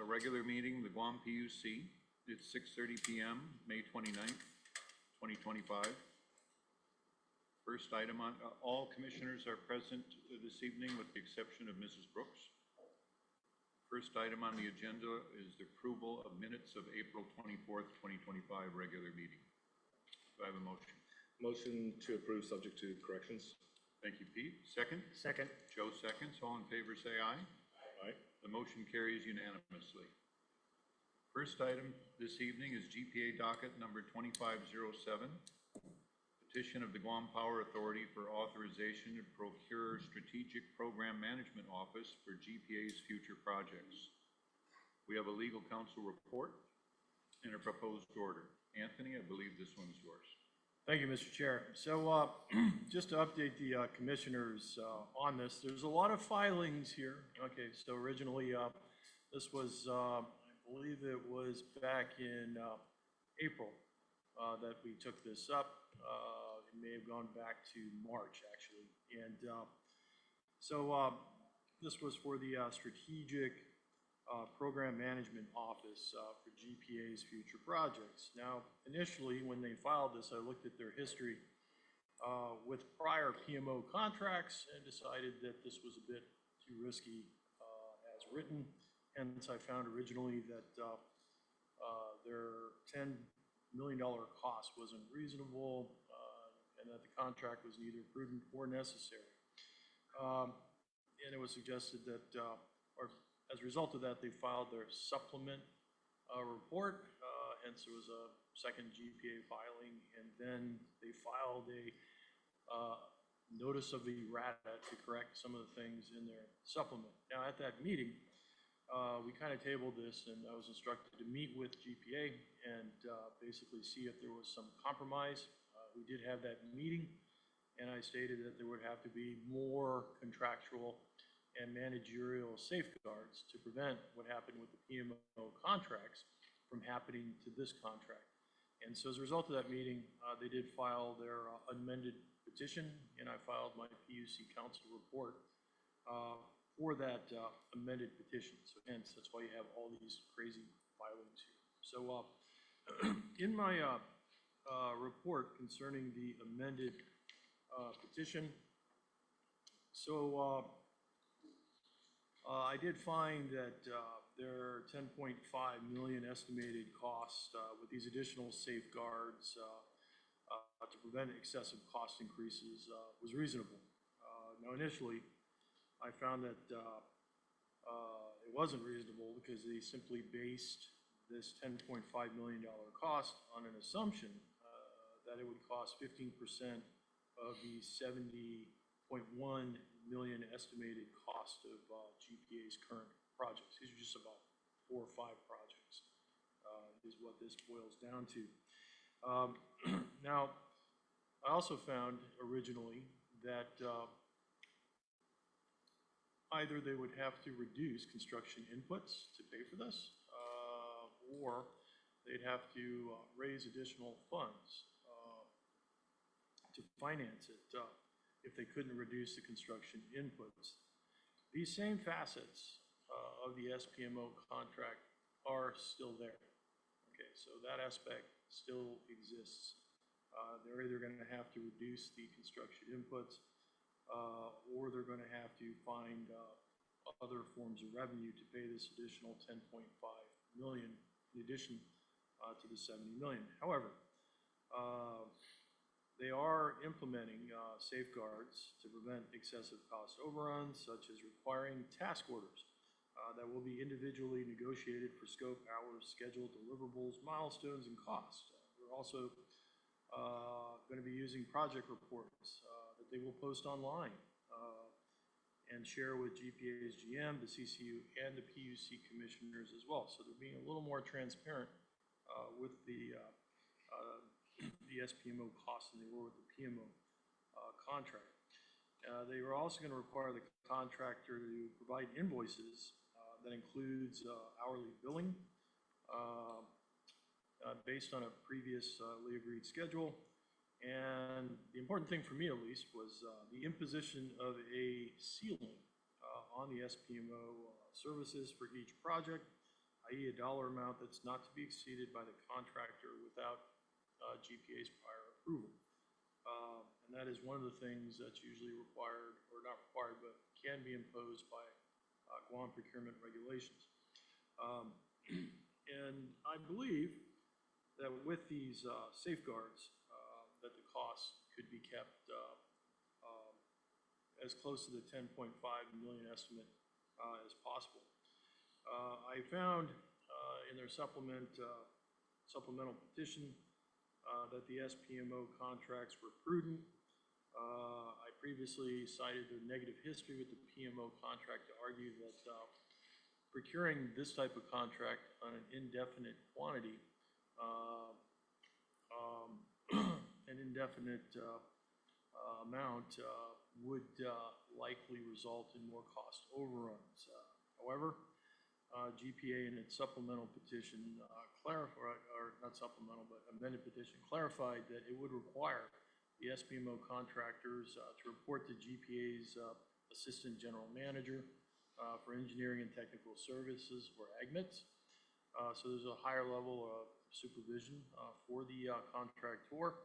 regular meeting, the Guam PUC. It's 6:30 p.m., May 29th, 2025. First item on, all commissioners are present this evening with the exception of Mrs. Brooks. First item on the agenda is the approval of minutes of April 24th, 2025 regular meeting. Do I have a motion? Motion to approve subject to corrections. Thank you, Pete. Second? Second. Joe seconds. All in favor say aye. Aye. The motion carries unanimously. First item this evening is GPA docket number 2507. Petition of the Guam Power Authority for authorization to procure Strategic Program Management Office for GPA's future projects. We have a legal counsel report and a proposed order. Anthony, I believe this one's yours. Thank you, Mr. Chair. So just to update the commissioners on this, there's a lot of filings here. Okay, so originally this was, I believe it was back in April that we took this up. It may have gone back to March, actually. And so this was for the Strategic Program Management Office for GPA's future projects. Now, initially, when they filed this, I looked at their history with prior PMO contracts and decided that this was a bit too risky as written. Hence, I found originally that their $10 million cost wasn't reasonable and that the contract was neither prudent or necessary. And it was suggested that, or as a result of that, they filed their supplement report. Hence, there was a second GPA filing, and then they filed a notice of the errata to correct some of the things in their supplement. Now, at that meeting, we kind of tabled this, and I was instructed to meet with GPA and basically see if there was some compromise. We did have that meeting, and I stated that there would have to be more contractual and managerial safeguards to prevent what happened with the PMO contracts from happening to this contract. And so as a result of that meeting, they did file their amended petition, and I filed my PUC council report for that amended petition. So hence, that's why you have all these crazy filings here. So in my report concerning the amended petition, so I did find that there are 10.5 million estimated costs with these additional safeguards to prevent excessive cost increases was reasonable. Now, initially, I found that it wasn't reasonable because they simply based this $10.5 million cost on an assumption that it would cost 15% of the $70.1 million estimated cost of GPA's current projects. These are just about 4 or 5 projects, is what this boils down to. Now, I also found originally that either they would have to reduce construction inputs to pay for this, or they'd have to raise additional funds to finance it if they couldn't reduce the construction inputs. These same facets of the SPMO contract are still there. Okay, so that aspect still exists. They're either going to have to reduce the construction inputs or they're going to have to find other forms of revenue to pay this additional 10.5 million in addition to the 70 million. However, they are implementing safeguards to prevent excessive cost overruns, such as requiring task orders that will be individually negotiated for scope, hours, schedule, deliverables, milestones, and costs. We're also going to be using project reports that they will post online and share with GPA's GM, the CCU, and the PUC commissioners as well. So they're being a little more transparent with the SPMO costs than they were with the PMO contract. They were also going to require the contractor to provide invoices that includes hourly billing based on a previously agreed schedule. And the important thing for me, at least, was the imposition of a ceiling on the SPMO services for each project i.e. a dollar amount that's not to be exceeded by the contractor without GPA's prior approval. And that is one of the things that's usually required, or not required, but can be imposed by Guam procurement regulations. And I believe that with these safeguards, that the costs could be kept as close to the 10.5 million estimate as possible. I found in their supplemental petition that the SPMO contracts were prudent. I previously cited the negative history with the PMO contract to argue that procuring this type of contract on an indefinite quantity, an indefinite amount would likely result in more cost overruns. However, GPA in its supplemental petition clarified, or not supplemental, but amended petition clarified that it would require the SPMO contractors to report to GPA's Assistant General Manager for Engineering and Technical Services, or AGMETS. So there's a higher level of supervision for the contractor.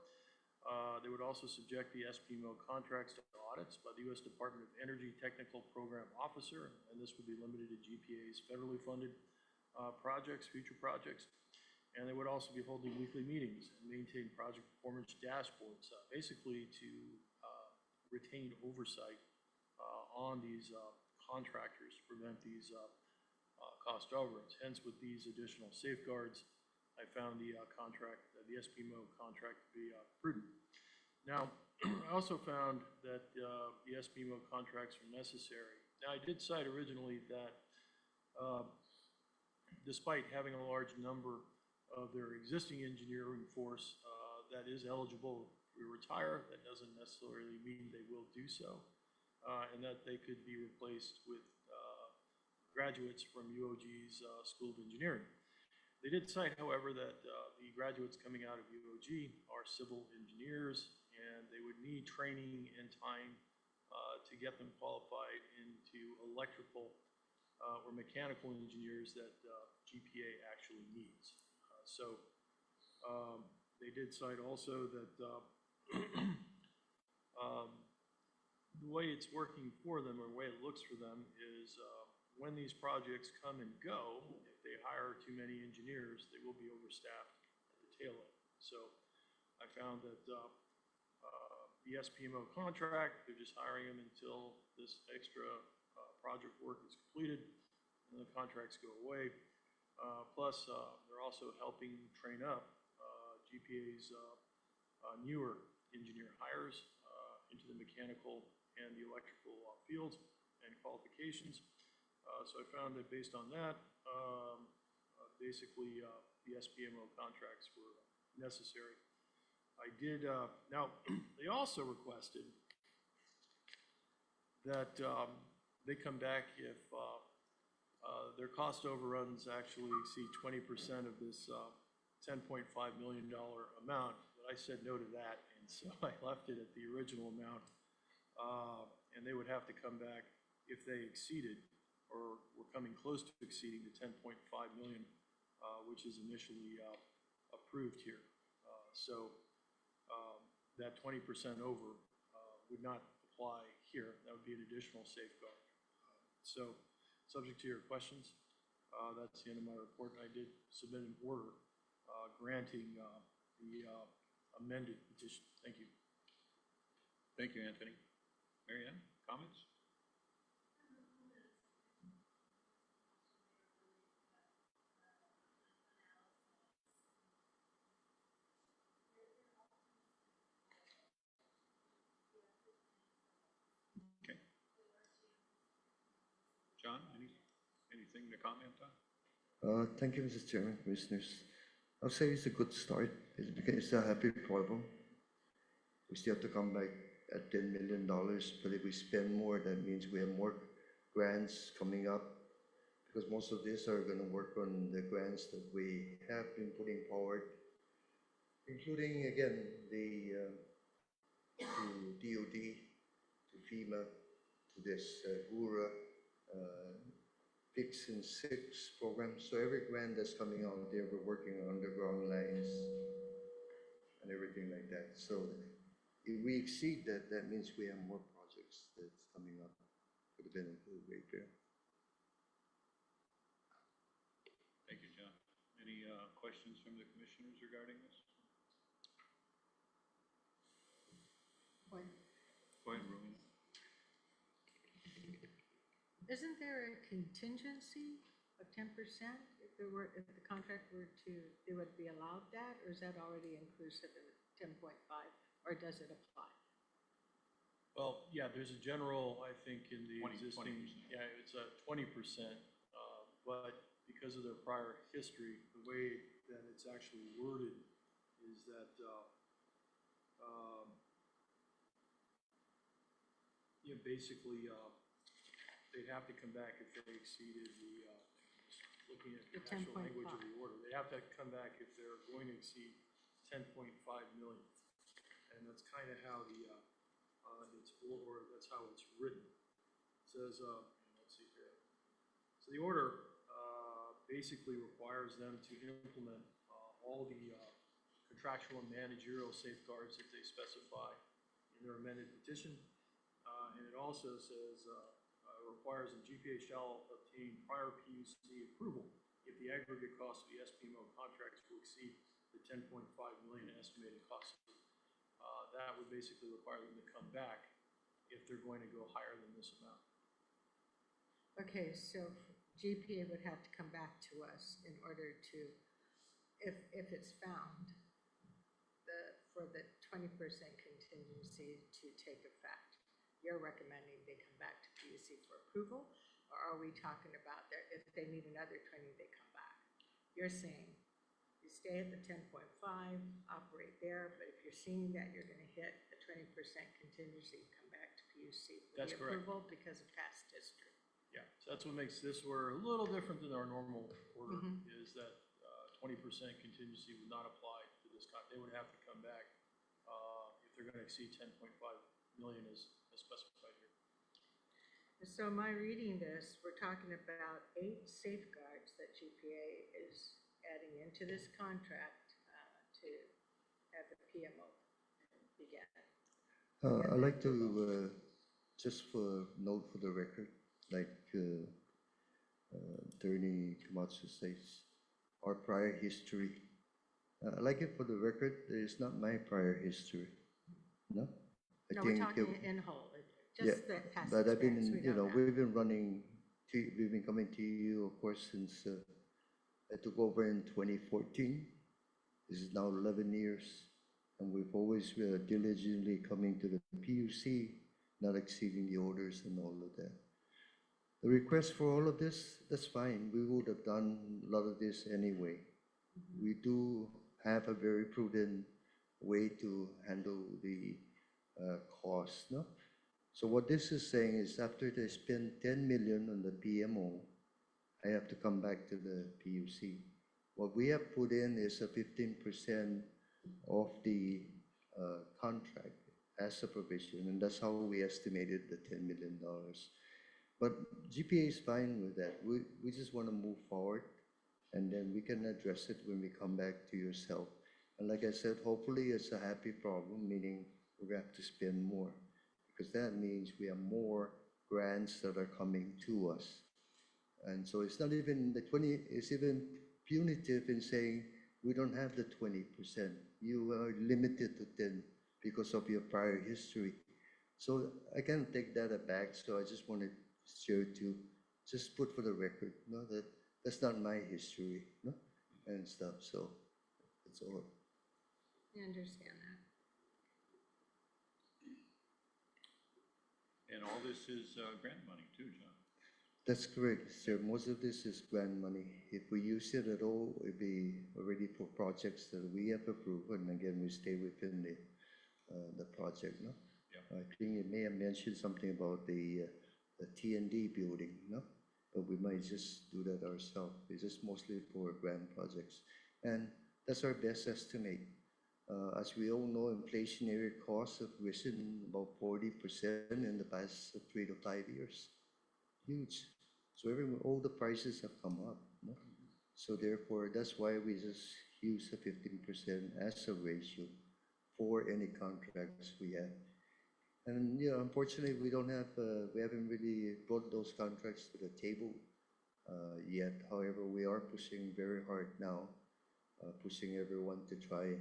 They would also subject the SPMO contracts to audits by the U.S. Department of Energy Technical Program Officer, and this would be limited to GPA's federally funded projects, future projects. And they would also be holding weekly meetings and maintain project performance dashboards, basically to retain oversight on these contractors to prevent these cost overruns. Hence, with these additional safeguards, I found the the SPMO contract to be prudent. Now, I also found that the SPMO contracts are necessary. Now, I did cite originally that despite having a large number of their existing engineering force that is eligible to retire, that doesn't necessarily mean they will do so, and that they could be replaced with graduates from UOG's School of Engineering. They did cite, however, that the graduates coming out of UOG are civil engineers, and they would need training and time to get them qualified into electrical or mechanical engineers that GPA actually needs. So they did cite also that the way it's working for them, or the way it looks for them, is when these projects come and go, if they hire too many engineers, they will be overstaffed at the tail end. So I found that the SPMO contract, they're just hiring them until this extra project work is completed, and the contracts go away. Plus, they're also helping train up GPA's newer engineer hires into the mechanical and the electrical fields and qualifications. So I found that based on that, basically the SPMO contracts were necessary. I did, now they also requested that they come back if their cost overruns actually exceed 20% of this $10.5 million amount. But I said no to that, and so I left it at the original amount. And they would have to come back if they exceeded, or were coming close to exceeding, the 10.5 million, which is initially approved here. So that 20% over would not apply here. That would be an additional safeguard. So subject to your questions, that's the end of my report. I did submit an order granting the amended petition. Thank you. Thank you, Anthony. Mary Ann, comments? Okay. John, anything to comment on? Thank you, Mr. Chairman, Commissioners. I'll say it's a good start. It's a happy problem. We still have to come back at $10 million, but if we spend more, that means we have more grants coming up, because most of these are going to work on the grants that we have been putting forward, including, again, the to DOD, to FEMA, to this GURA fix and six program. So every grant that's coming out there, we're working on underground lines and everything like that. So if we exceed that, that means we have more projects that's coming up for the benefit of the ratepayer. Thank you, John. Any questions from the commissioners regarding this? What, Go ahead, Rowena. isn't there a contingency of 10% if there were, if the contract were to, they would be allowed that, or is that already inclusive of 10.5, or does it apply? Well, yeah, there's a general, I think, in the 20%. existing, yeah, it's a 20%. But because of their prior history, the way that it's actually worded is that, basically, they'd have to come back if they exceeded the, looking at the The actual language of 10.5. the order. They have to come back if they're going to exceed 10.5 million. And that's kind of how the, or that's how it's written. It says, let's see here. So the order basically requires them to implement all the contractual and managerial safeguards that they specify in their amended petition. And it also says, requires the GPA shall obtain prior PUC approval if the aggregate cost of the SPMO contracts will exceed the 10.5 million estimated cost. That would basically require them to come back if they're going to go higher than this amount. Okay, so GPA would have to come back to us in order to, if it's found, for the 20% contingency to take effect. You're recommending they come back to PUC for approval, or are we talking about that if they need another 20, they come back? You're saying you stay at the 10.5, operate there, but if you're seeing that you're gonna hit a 20% contingency, come back to PUC for That's the correct. approval because of past history. Yeah, so that's what makes this order a little different than our normal order, Mhm. is that 20% contingency would not apply to this they would have to come back if they're gonna exceed 10.5 million as specified here. So am I reading this, we're talking about 8 safeguards that GPA is adding into this contract to have the PMO begin. I'd like to, just for note for the record, like Attorney Camacho says, our prior history. I'd like it for the record, it's not my prior history, no? I No, we're think, talking in whole, yeah, just the past but I've experience, been, we know that. we've been running, we've been coming to you, of course, since I took over in 2014. This is now 11 years, and we've always diligently coming to the PUC, not exceeding the orders and all of that. The request for all of this, that's fine. We would have done a lot of this anyway. We do have a very prudent way to handle the cost, no? So what this is saying is after they spend 10 million on the PMO, I have to come back to the PUC. What we have put in is a 15% of the contract as a provision, and that's how we estimated the $10 million. But GPA is fine with that. We just want to move forward, and then we can address it when we come back to yourself. And like I said, hopefully it's a happy problem, meaning we're going to have to spend more, because that means we have more grants that are coming to us. And so it's not even the 20, it's even punitive in saying we don't have the 20%. You are limited to 10 because of your prior history. So I can't take that back. So I just wanted to share to just put for the record, no, that that's not my history, no, and stuff. So that's all. I understand that. And all this is grant money too, John. That's correct, sir. Most of this is grant money. If we use it at all, it'd be already for projects that we have approved, and again, we stay within the project, no? Yeah. I think it may have mentioned something about the T&D building, no? But we might just do that ourselves. It's just mostly for grant projects. And that's our best estimate. As we all know, inflationary costs have risen about 40% in the past 3 to 5 years. Huge. So all the prices have come up, no? So therefore, that's why we just use the 15% as a ratio for any contracts we have. And, unfortunately, we haven't really brought those contracts to the table yet. However, we are pushing very hard now, pushing everyone to try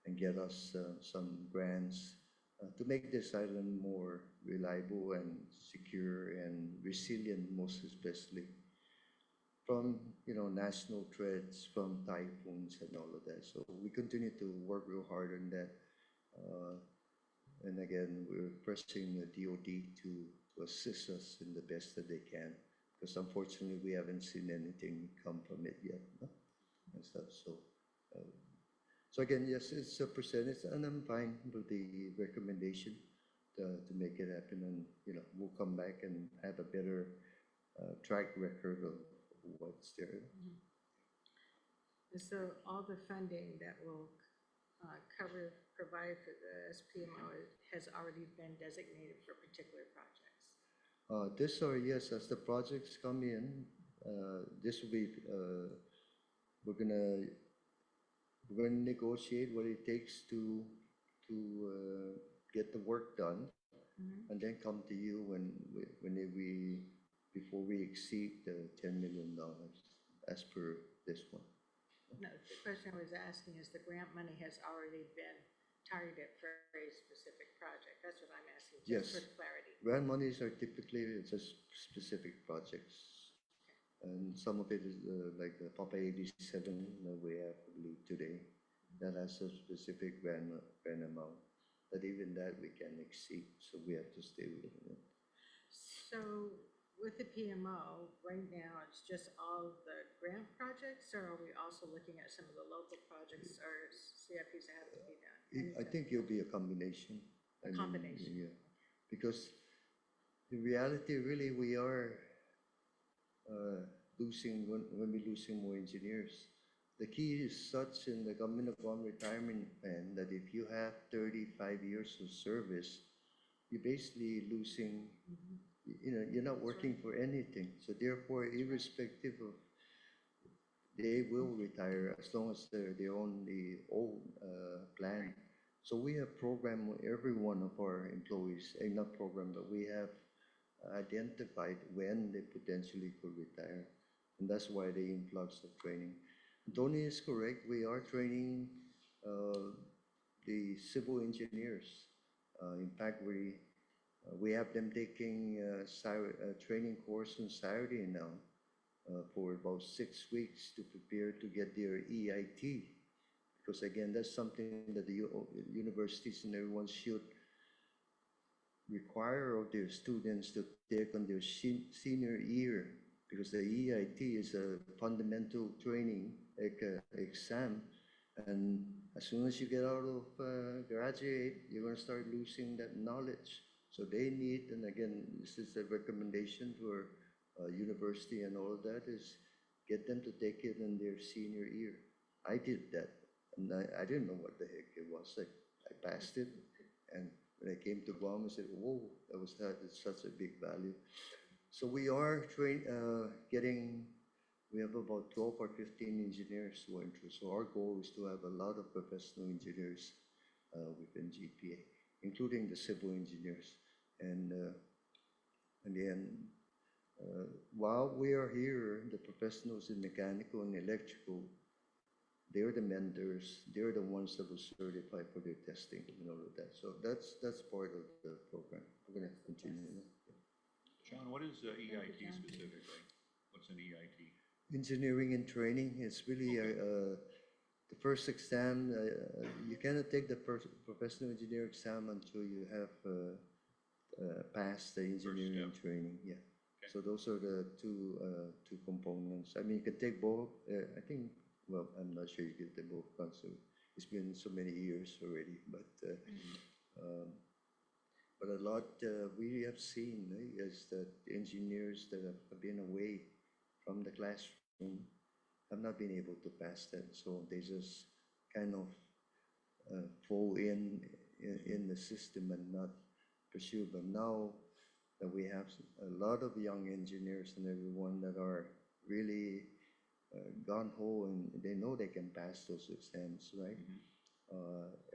and get us some grants to make this island more reliable and secure and resilient, most especially from, national threats, from typhoons and all of that. So we continue to work real hard on that. And again, we're pressing the DOD to assist us in the best that they can, because unfortunately, we haven't seen anything come from it yet, no? And stuff, so again, yes, it's a percentage, and I'm fine with the recommendation to make it happen, and, we'll come back and have a better track record of what's there. And so all the funding that will provide for the SPMO has already been designated for particular projects. Yes, as the projects come in, this will be, we're gonna negotiate what it takes to get the work done, and then come to you before we exceed the $10 million as per this one. No, the question I was asking is the grant money has already been targeted for a specific project. That's what I'm asking, just for Yes. clarity. Grant monies are typically just specific projects. And some of it is like the Papa 87 that we have, I believe, today, that has a specific grant amount. But even that we can exceed, so we have to stay within it. So with the PMO, right now, it's just all the grant projects, or are we also looking at some of the local projects or CIPs that have to be done? I think it'll be a combination. A combination. Yeah, because in reality, really, we are when we're losing more engineers. The key is such in the Government of Guam retirement plan that if you have 35 years of service, you're basically losing, you're not working for anything. So therefore, irrespective of, they will retire as long as they're on the old plan. So we have programmed every one of our employees, not programmed, but we have identified when they potentially could retire. And that's why the influx of training. Tony is correct. We are training the civil engineers. In fact, we have them taking a training course on Saturday now for about 6 weeks to prepare to get their EIT. Because again, that's something that the universities and everyone should require of their students to take on their senior year, because the EIT is a fundamental training exam, and as soon as you get out of graduate, you're going to start losing that knowledge. So they need, and again, this is a recommendation for university and all of that, is get them to take it in their senior year. I did that, and I didn't know what the heck it was. I passed it, and when I came to Guam, I said, whoa, that is such a big value. So we are we have about 12 or 15 engineers who are interested. So our goal is to have a lot of professional engineers within GPA, including the civil engineers. And then, while we are here, the professionals in mechanical and electrical, they're the mentors, they're the ones that will certify for their testing and all of that. So that's part of the program. We're going to continue. John, what is EIT specifically? What's an EIT? Engineering and training. It's really the first exam. You cannot take the professional engineer exam until you have passed the engineering training. Yeah. Okay. So those are the two components. I mean, you can take both. I think. Well, I'm not sure you can take both concepts. It's been so many years already, but a lot we have seen is that engineers that have been away from the classroom have not been able to pass that, so they just kind of fall in the system and not pursue. But now that we have a lot of young engineers and everyone that are really gung ho and they know they can pass those exams, right?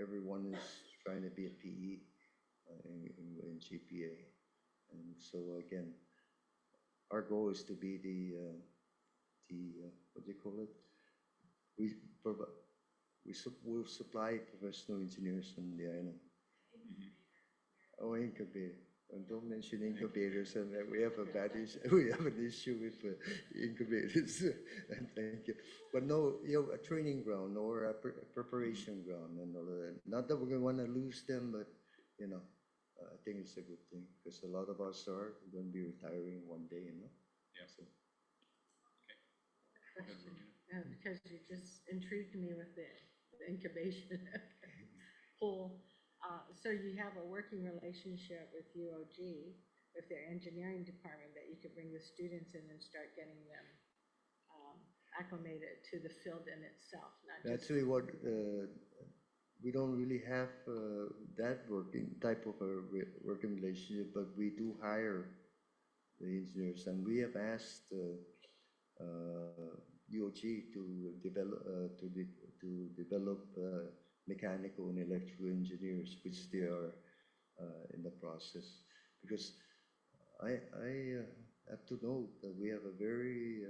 Everyone is trying to be a PE in GPA. And so again, our goal is to be what do you call it? We provide, will supply professional engineers on the island. Oh, incubator. And don't mention incubators, and we have a bad issue. We have an issue with incubators. And thank you. But no, a training ground or a preparation ground and all of that. Not that we're going to want to lose them, but I think it's a good thing because a lot of us are going to be retiring one day, Yeah. So, Question, because you just intrigued me with the incubation pool. So you have a working relationship with UOG, with their engineering department, that you could bring the students in and start getting them acclimated to the field in itself, not just. actually, what we don't really have that type of a working relationship, but we do hire the engineers, and we have asked UOG to develop mechanical and electrical engineers, which they are in the process. Because I have to note that we have a very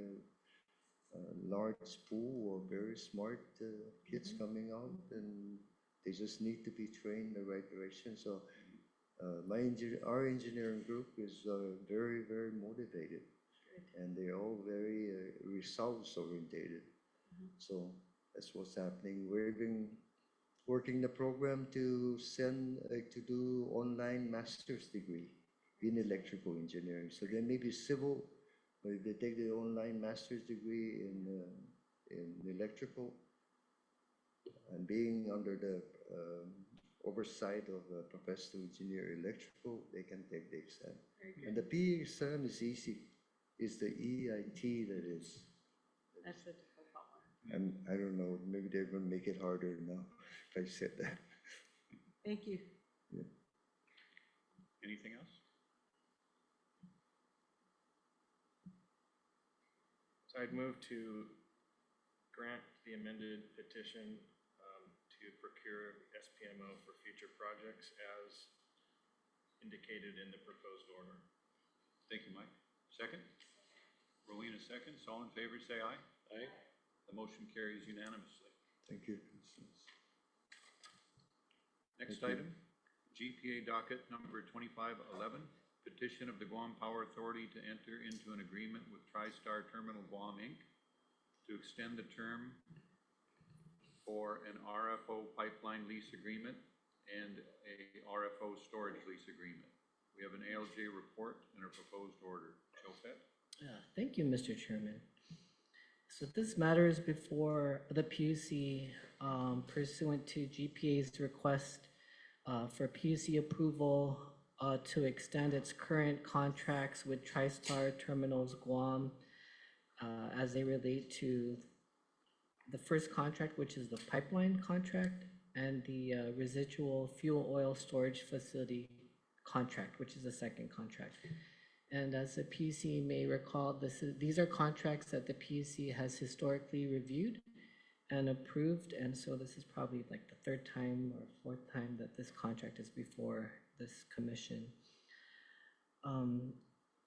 large pool of very smart kids coming out, and they just need to be trained in the right direction. So our engineering group is very, very motivated, and they're all very results orientated. So that's what's happening. We've been working the program to do online master's degree in electrical engineering. So they may be civil, but if they take the online master's degree in electrical and being under the oversight of a professional engineer electrical, they can take the exam. And the PE exam is easy. It's the EIT that is. That's a difficult one. And I don't know, maybe they're going to make it harder now if I said that. Thank you. Yeah. Anything else? So I'd move to grant the amended petition to procure SPMO for future projects as indicated in the proposed order. Thank you, Mike. Second? Rowena seconds. All in favor, say aye. Aye. The motion carries unanimously. Thank you. Next Thank you. item, GPA docket number 2511, petition of the Guam Power Authority to enter into an agreement with TriStar Terminal Guam, Inc. to extend the term for an RFO pipeline lease agreement and a RFO storage lease agreement. We have an ALJ report and a proposed order. Joseph? Thank you, Mr. Chairman. So this matter is before the PUC pursuant to GPA's request for PUC approval to extend its current contracts with TriStar Terminals Guam as they relate to the first contract, which is the pipeline contract, and the residual fuel oil storage facility contract, which is the second contract. And as the PUC may recall, these are contracts that the PUC has historically reviewed and approved, and so this is probably like the third time or fourth time that this contract is before this commission.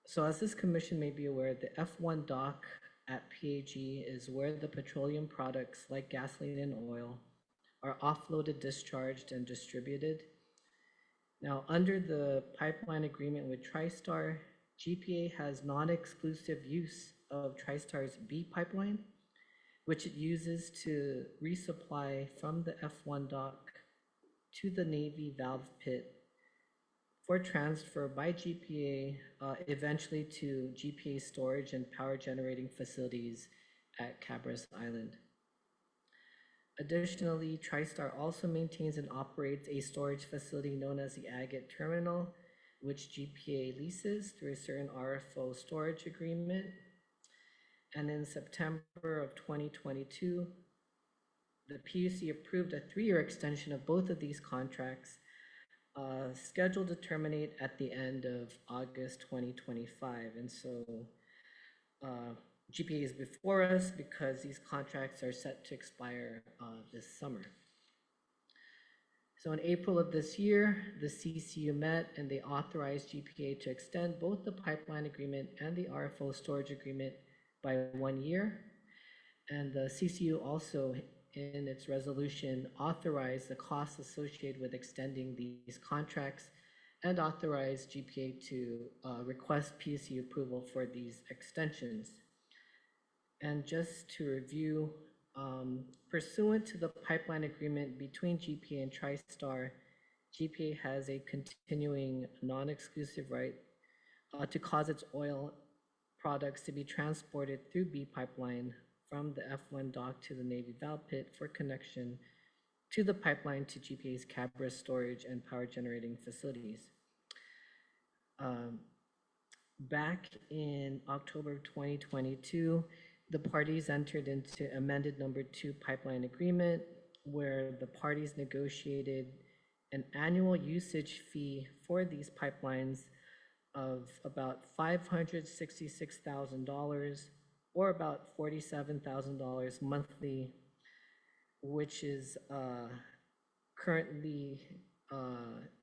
So as this commission may be aware, the F1 dock at PAG is where the petroleum products like gasoline and oil are offloaded, discharged, and distributed. Now, under the pipeline agreement with TriStar, GPA has non-exclusive use of TriStar's B pipeline, which it uses to resupply from the F1 dock to the Navy valve pit for transfer by GPA, eventually to GPA storage and power generating facilities at Cabras Island. Additionally, TriStar also maintains and operates a storage facility known as the Agate Terminal, which GPA leases through a certain RFO storage agreement. And in September of 2022, the PUC approved a 3-year extension of both of these contracts scheduled to terminate at the end of August 2025. And so GPA is before us because these contracts are set to expire this summer. So in April of this year, the CCU met and they authorized GPA to extend both the pipeline agreement and the RFO storage agreement by 1 year. And the CCU also, in its resolution, authorized the costs associated with extending these contracts and authorized GPA to request PUC approval for these extensions. And just to review, pursuant to the pipeline agreement between GPA and TriStar, GPA has a continuing non-exclusive right to cause its oil products to be transported through B pipeline from the F1 dock to the Navy valve pit for connection to the pipeline to GPA's Cabra storage and power generating facilities. Back in October of 2022, the parties entered into amended number 2 pipeline agreement where the parties negotiated an annual usage fee for these pipelines of about $566,000 or about $47,000 monthly, which is currently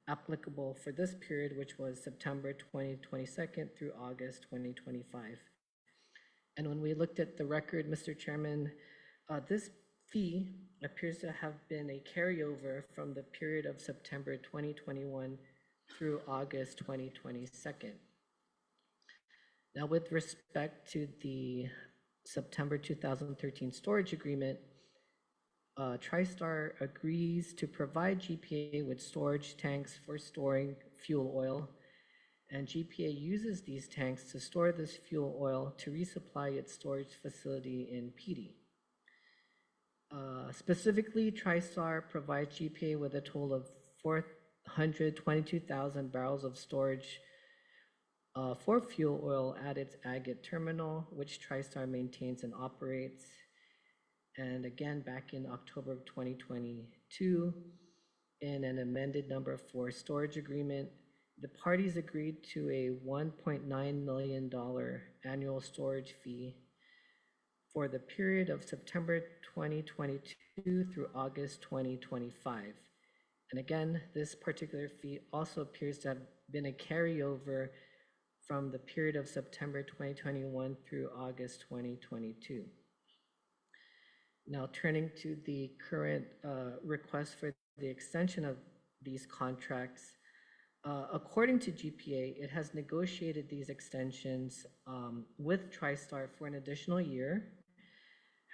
applicable for this period, which was September 2022 through August 2025. And when we looked at the record, Mr. Chairman, this fee appears to have been a carryover from the period of September 2021 through August 2022. Now, with respect to the September 2013 storage agreement, TriStar agrees to provide GPA with storage tanks for storing fuel oil, and GPA uses these tanks to store this fuel oil to resupply its storage facility in PD. Specifically, TriStar provides GPA with a total of 422,000 barrels of storage for fuel oil at its agate terminal, which TriStar maintains and operates. And again, back in October of 2022, in an amended number 4 storage agreement, the parties agreed to a $1.9 million annual storage fee for the period of September 2022 through August 2025. And again, this particular fee also appears to have been a carryover from the period of September 2021 through August 2022. Now, turning to the current request for the extension of these contracts, according to GPA, it has negotiated these extensions with TriStar for an additional year.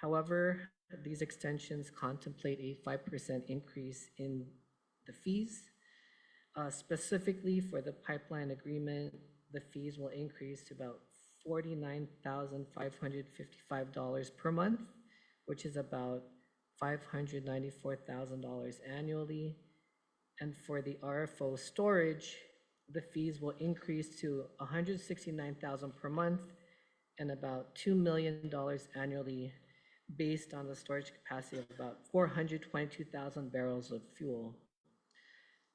However, these extensions contemplate a 5% increase in the fees. Specifically for the pipeline agreement, the fees will increase to about $49,555 per month, which is about $594,000 annually. And for the RFO storage, the fees will increase to $169,000 per month and about $2 million annually based on the storage capacity of about 422,000 barrels of fuel.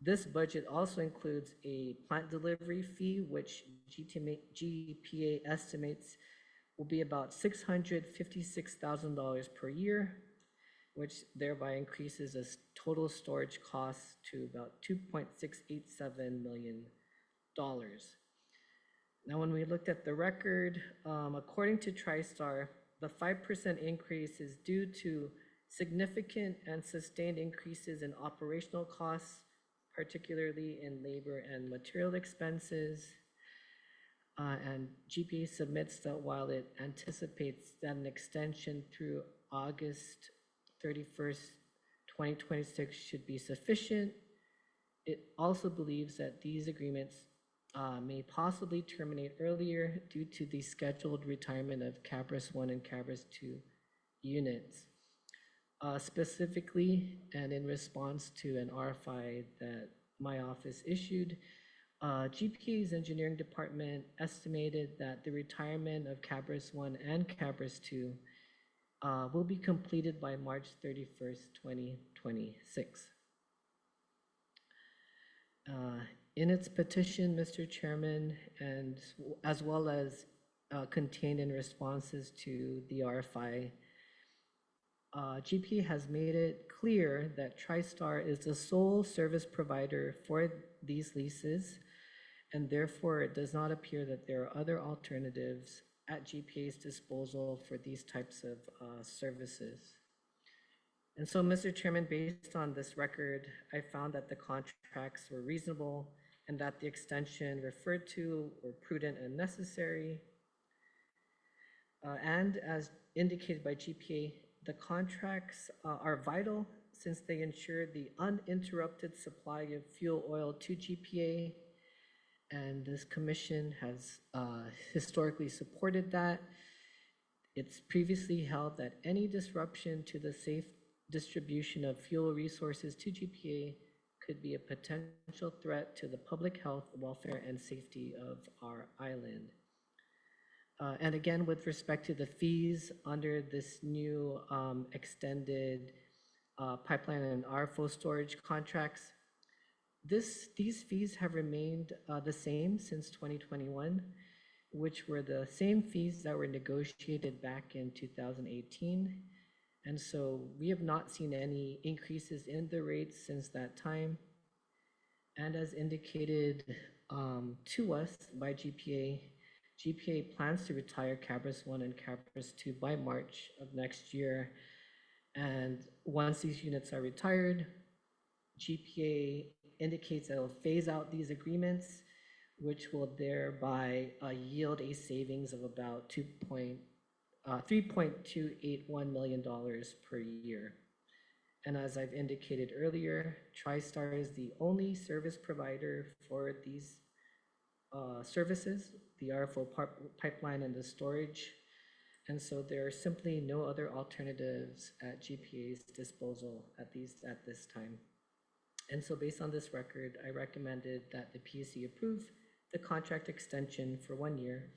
This budget also includes a plant delivery fee, which GPA estimates will be about $656,000 per year, which thereby increases the total storage costs to about $2.687 million. Now, when we looked at the record, according to TriStar, the 5% increase is due to significant and sustained increases in operational costs, particularly in labor and material expenses. And GPA submits that while it anticipates that an extension through August 31st, 2026 should be sufficient, it also believes that these agreements may possibly terminate earlier due to the scheduled retirement of Cabras 1 and Cabras 2 units. Specifically, and in response to an RFI that my office issued, GPA's engineering department estimated that the retirement of Cabras 1 and Cabras 2 will be completed by March 31st, 2026. In its petition, Mr. Chairman, and as well as contained in responses to the RFI, GPA has made it clear that TriStar is the sole service provider for these leases, and therefore it does not appear that there are other alternatives at GPA's disposal for these types of services. And so, Mr. Chairman, based on this record, I found that the contracts were reasonable and that the extension referred to were prudent and necessary. And as indicated by GPA, the contracts are vital since they ensure the uninterrupted supply of fuel oil to GPA. And this commission has historically supported that. It's previously held that any disruption to the safe distribution of fuel resources to GPA could be a potential threat to the public health, welfare, and safety of our island. And again, with respect to the fees under this new extended pipeline and RFO storage contracts, these fees have remained the same since 2021, which were the same fees that were negotiated back in 2018. And so we have not seen any increases in the rates since that time. And as indicated to us by GPA, GPA plans to retire Cabris 1 and Cabris 2 by March of next year. And once these units are retired, GPA indicates that it'll phase out these agreements, which will thereby yield a savings of about $3.281 million per year. And as I've indicated earlier, TriStar is the only service provider for these services, the RFO pipeline and the storage. And so there are simply no other alternatives at GPA's disposal at this time. And so based on this record, I recommended that the PUC approve the contract extension for 1 year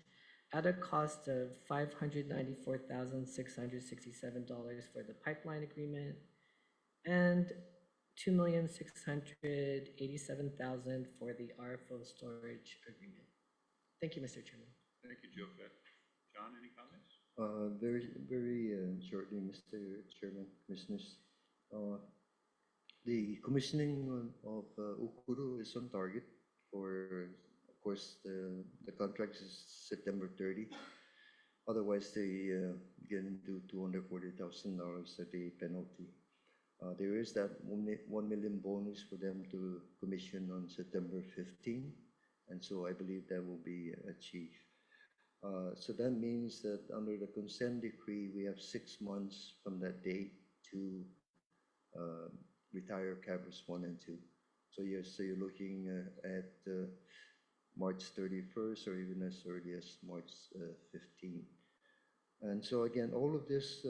at a cost of $594,667 for the pipeline agreement and $2,687,000 for the RFO storage agreement. Thank you, Mr. Chairman. Thank you, Joseph. John, any comments? Very shortly, Mr. Chairman, Commissioners. The commissioning of Ukuru is on target for, of course, the contract is September 30. Otherwise, they get into $240,000 a day penalty. There is that 1 million bonus for them to commission on September 15, and so I believe that will be achieved. So that means that under the consent decree, we have 6 months from that date to retire Cabris 1 and 2. So you're looking at March 31st or even as early as March 15. And so again, all of this,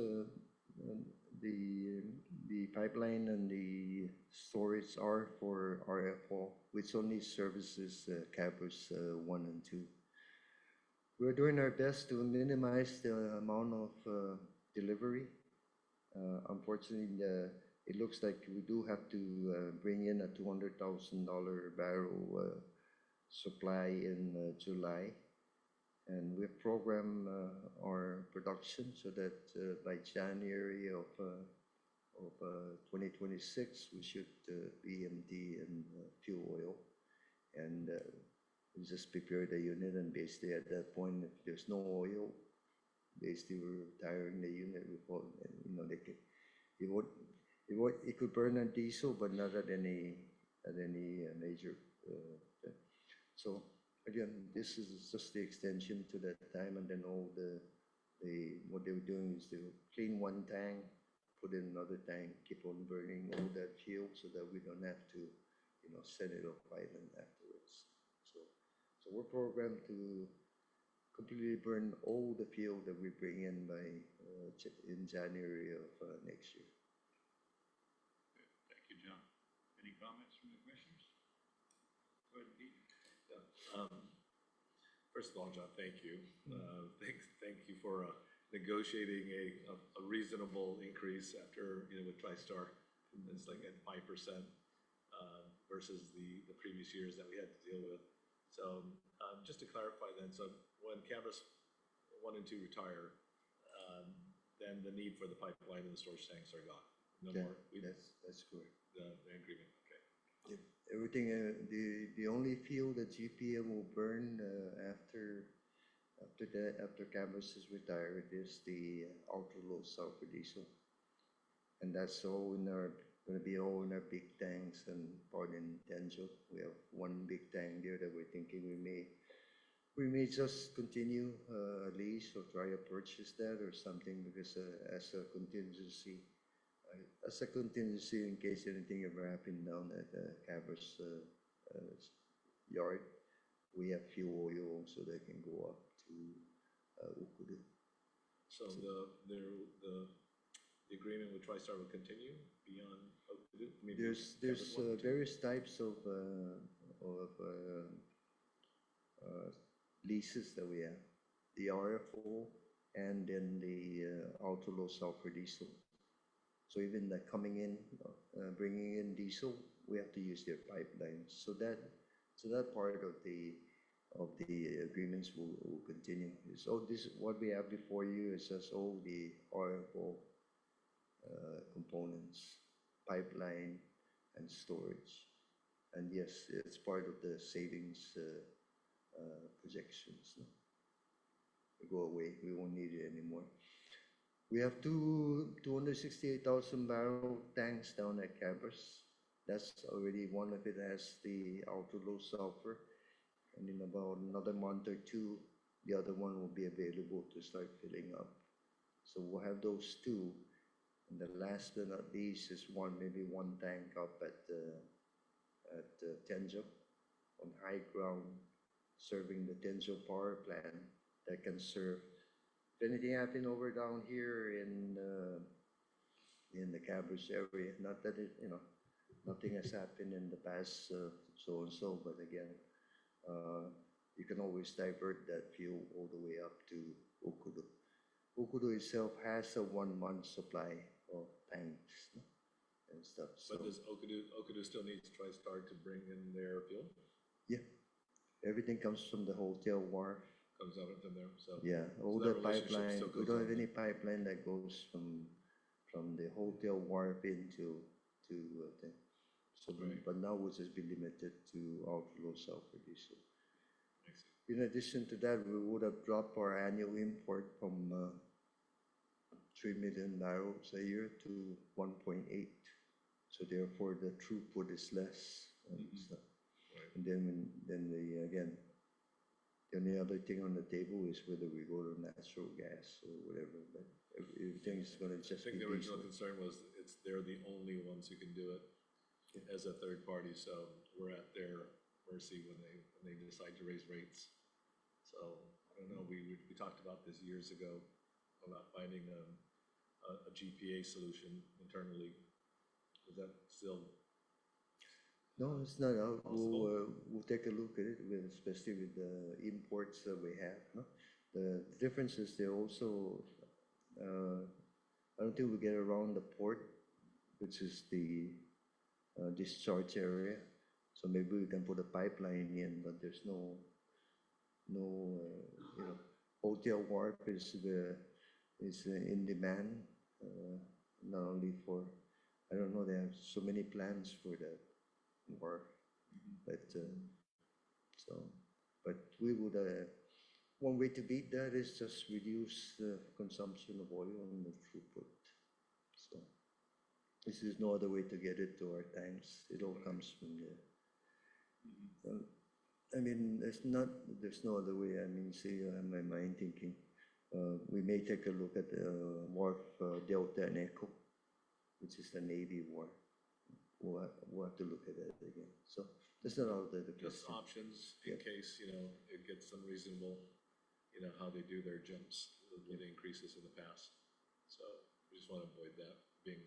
the pipeline and the storage are for RFO, which only services Cabris 1 and 2. We're doing our best to minimize the amount of delivery. Unfortunately, it looks like we do have to bring in a $200,000 barrel supply in July. And we've programmed our production so that by January of 2026, we should be empty in fuel oil. And we just prepare the unit, and basically at that point, if there's no oil, basically we're retiring the unit. We call, you know, it could burn on diesel, but not at any major. So again, this is just the extension to that time, and then all what they were doing is they would clean one tank, put in another tank, keep on burning all that fuel, so that we don't have to, you know, send it off island afterwards. So we're programmed to completely burn all the fuel that we bring in in January of next year. Good. Thank you, John. Any comments from the commissioners? Go ahead, Pete. Yeah. First of all, John, thank you. Thank you for negotiating a reasonable increase after, you know, with TriStar. It's like at 5%. versus the previous years that we had to deal with. So, just to clarify then, so when Canvas 1 and 2 retire, then the need for the pipeline and the storage tanks are gone. No Yeah, more, that's correct. the agreement, okay. Yep. Everything, the only fuel that GPA will burn after Campus is retired is the ultra low sulfur diesel. And that's all gonna be all in our big tanks and part in Tenjo. We have one big tank there that we're thinking we may just continue a lease or try to purchase that or something because as a contingency in case anything ever happened down at Campus yard, we have fuel oil so they can go up to Ukudu. So the agreement with TriStar will continue beyond Okudu? I mean, There's Campus 1 and 2? various types of leases that we have. The RFO and then the ultra low sulfur diesel. So even like coming in, bringing in diesel, we have to use their pipelines. So that part of the agreements will continue. So this what we have before you is just all the RFO components, pipeline, and storage. And yes, it's part of the savings projections. No? They go away. We won't need it anymore. We have 268,000 barrel tanks down at Campus. That's already one of it has the ultra low sulfur. And in about another month or two, the other one will be available to start filling up. So we'll have those two. And the last but not least is maybe one tank up at Tenjo on high ground, serving the Tenjo power plant that can serve. If anything happened over down here in the Campus area, not that nothing has happened in the past so and so, but again, you can always divert that fuel all the way up to Ukudu. Ukudu itself has a 1 month supply of tanks and stuff. So But does Okudu still needs TriStar to bring in their fuel? yeah, everything comes from the hotel wharf. Comes out from there, so. Yeah, all that the relationship pipeline, still we goes don't on have any then. pipeline that goes from the hotel wharf into thing. So, Right. but now we'll just be limited to ultra low sulfur diesel. I see. In addition to that, we would have dropped our annual import from 3 million barrels a year to 1.8. So therefore, the throughput is less and stuff. Right. And then again, the only other thing on the table is whether we go to natural gas or whatever, but everything is gonna I just be think the original diesel. concern was they're the only ones who can do it as a third party, so we're at their mercy when they decide to raise rates. So, I don't know, we talked about this years ago, about finding a GPA solution internally. Is that still, No, it's not out. Possible? We'll take a look at it, especially with the imports that we have, no? The difference is they also, I don't think we get around the port, which is the discharge area. So maybe we can put a pipeline in, but there's no, hotel wharf is in demand, not only for, I don't know, they have so many plans for that wharf, but but we would, one way to beat that is just reduce the consumption of oil and the throughput. So this is no other way to get it to our tanks. It all comes from there. I mean, there's no other way. I mean, see, in my mind thinking, we may take a look at the wharf Delta and Echo, which is the Navy wharf. We'll have to look at that again. So that's not out of the just question. options in case, it gets unreasonable, how they do their jumps, with increases in the past. So we just want to avoid that being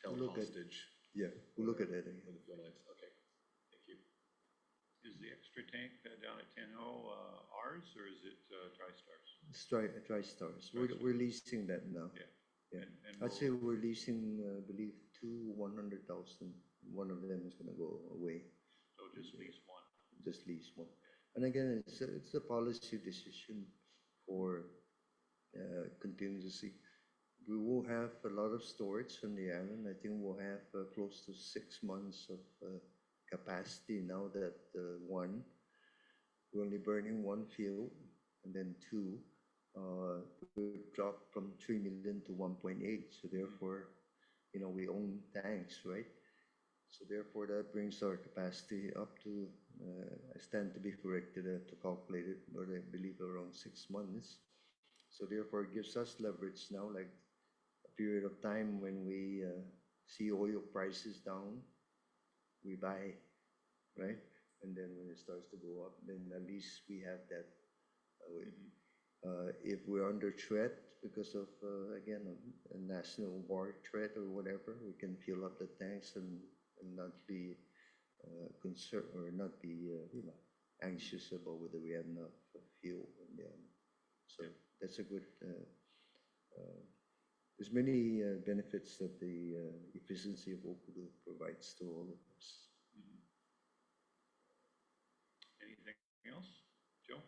held Look at- hostage Yeah, we'll look at that for again. the fuel lines. Okay, thank you. Is the extra tank down at 10O ours, or is it TriStar's? Let's try stars. We're leasing that now. Yeah. Yeah. And I'd say we're leasing, I believe, 100,000 one of them is gonna go away, So just lease one. just lease one. And again, it's a policy decision for contingency. We will have a lot of storage on the island. I think we'll have close to 6 months of capacity now that one, we're only burning one fuel, and then two, we dropped from 3 million to 1.8. So therefore, we own tanks, right? So therefore, that brings our capacity up to, I stand to be corrected to calculate it, but I believe around 6 months. So therefore, it gives us leverage now, like a period of time when we see oil prices down, we buy, right? And then when it starts to go up, then at least we have that way. If we're under threat because of, again, a national war threat or whatever, we can fill up the tanks and not be concerned or not be, anxious about whether we have enough fuel. So that's a good, there's many benefits that the efficiency of Okudu provides to all of us. Anything else? Joe?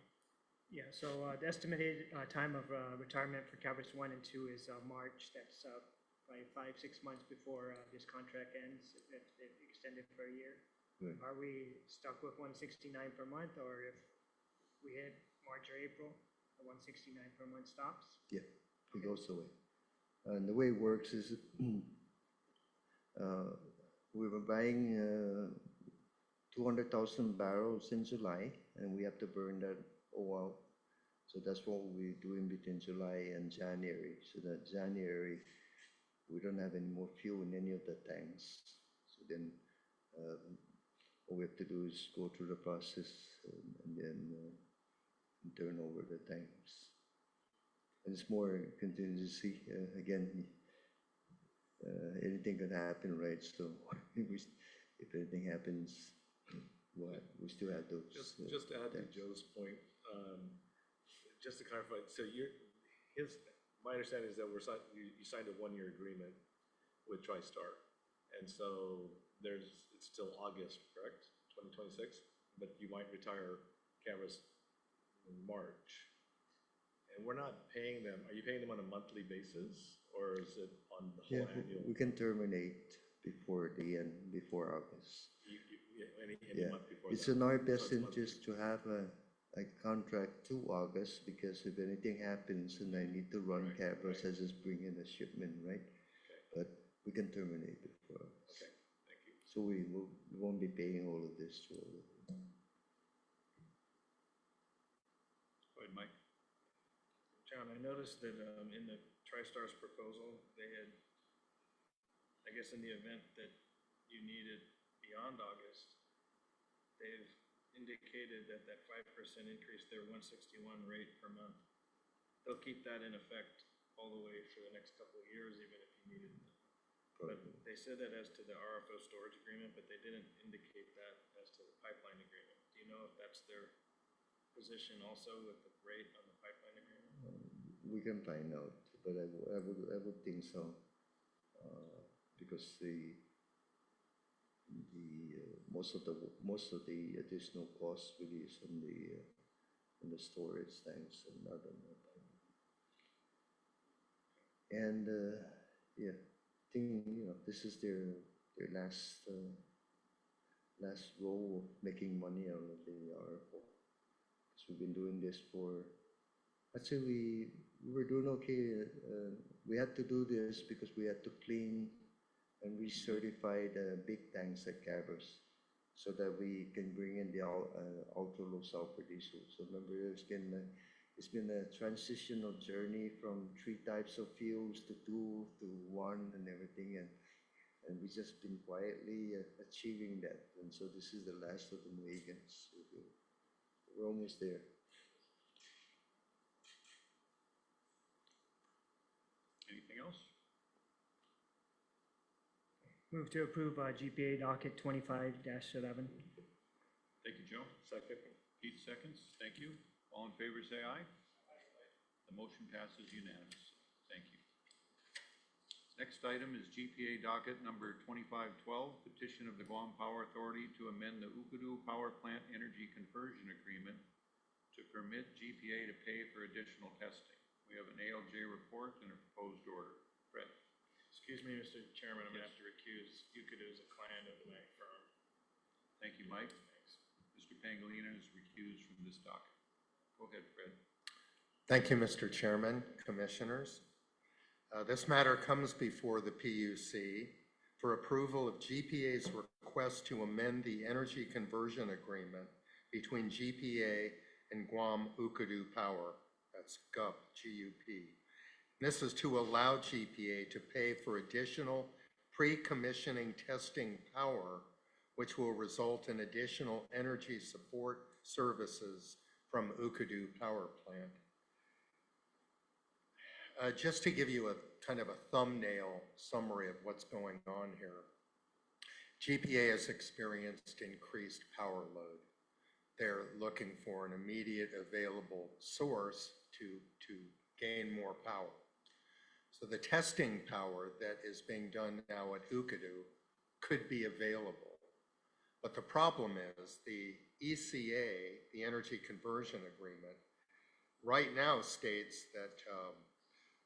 Yeah, so the estimated time of retirement for Calvert 1 and 2 is March. That's probably 5-6 months before this contract ends, if it's extended for a year. Right. Are we stuck with 169 per month, or if we hit March or April, the 169 per month stops? Yeah, it goes away. And the way it works is we were buying 200,000 barrels in July, and we have to burn that all out. So that's what we're doing between July and January. So that January, we don't have any more fuel in any of the tanks. So then all we have to do is go through the process and then turn over the tanks. And it's more contingency. Again, anything can happen, right? So if anything happens, we still have those. Just to add to tanks. Joe's point, just to clarify, so my understanding is that you signed a 1-year agreement with TriStar, and so it's till August, correct? 2026, but you might retire Canvas in March. And we're not paying them, are you paying them on a monthly basis, or is it on the whole annual? We can terminate before the end, before August. Any month before It's that. in our So best it's monthly. interest to have a contract to August, because if anything happens and I need to run Right, Cabros, right. I just bring in a shipment, right? Okay. But we can terminate before August. Okay, thank you. So we won't be paying all of this to all of them. Go ahead, Mike. John, I noticed that in the TriStar's proposal, they had, I guess in the event that you needed beyond August, they've indicated that 5% increase their 161 rate per month. They'll keep that in effect all the way for the next couple of years, even if you needed it. But they said that as to the RFO storage agreement, but they didn't indicate that as to the pipeline agreement. Do you know if that's their position also with the rate on the pipeline agreement? We can find out, but I would think so, because most of the additional cost really is on the storage tanks and not on the pipeline. And yeah, I think this is their last row of making money out of the RFO. So we've been doing this for. Actually, we were doing okay. We had to do this because we had to clean and recertify the big tanks at Cabros so that we can bring in the ultra low sulfur diesel. So remember, it's been a transitional journey from 3 types of fuels to 2 to 1 and everything, and we've just been quietly achieving that. And so this is the last of the Mohegans. We're almost there. Anything else? Move to approve GPA docket 25-11. Thank you, Joe. Second. Pete seconds. Thank you. All in favor, say aye. The motion passes unanimously. Thank you. Next item is GPA docket number 2512, petition of the Guam Power Authority to amend the Ukadu Power Plant Energy Conversion Agreement to permit GPA to pay for additional testing. We have an ALJ report and a proposed order. Fred? Excuse me, Mr. Chairman, I'm gonna have to recuse. Ukadu is a client of my firm. Thank you, Mike. Thanks. Mr. Pangilinan is recused from this docket. Go ahead, Fred. Thank you, Mr. Chairman, Commissioners. This matter comes before the PUC for approval of GPA's request to amend the energy conversion agreement between GPA and Guam Ukadu Power, that's GUP, G-U-P. This is to allow GPA to pay for additional pre-commissioning testing power, which will result in additional energy support services from Ukadu Power Plant. Just to give you a kind of a thumbnail summary of what's going on here, GPA has experienced increased power load. They're looking for an immediate available source to gain more power. So the testing power that is being done now at Ukadu could be available. But the problem is the ECA, the Energy Conversion Agreement, right now states that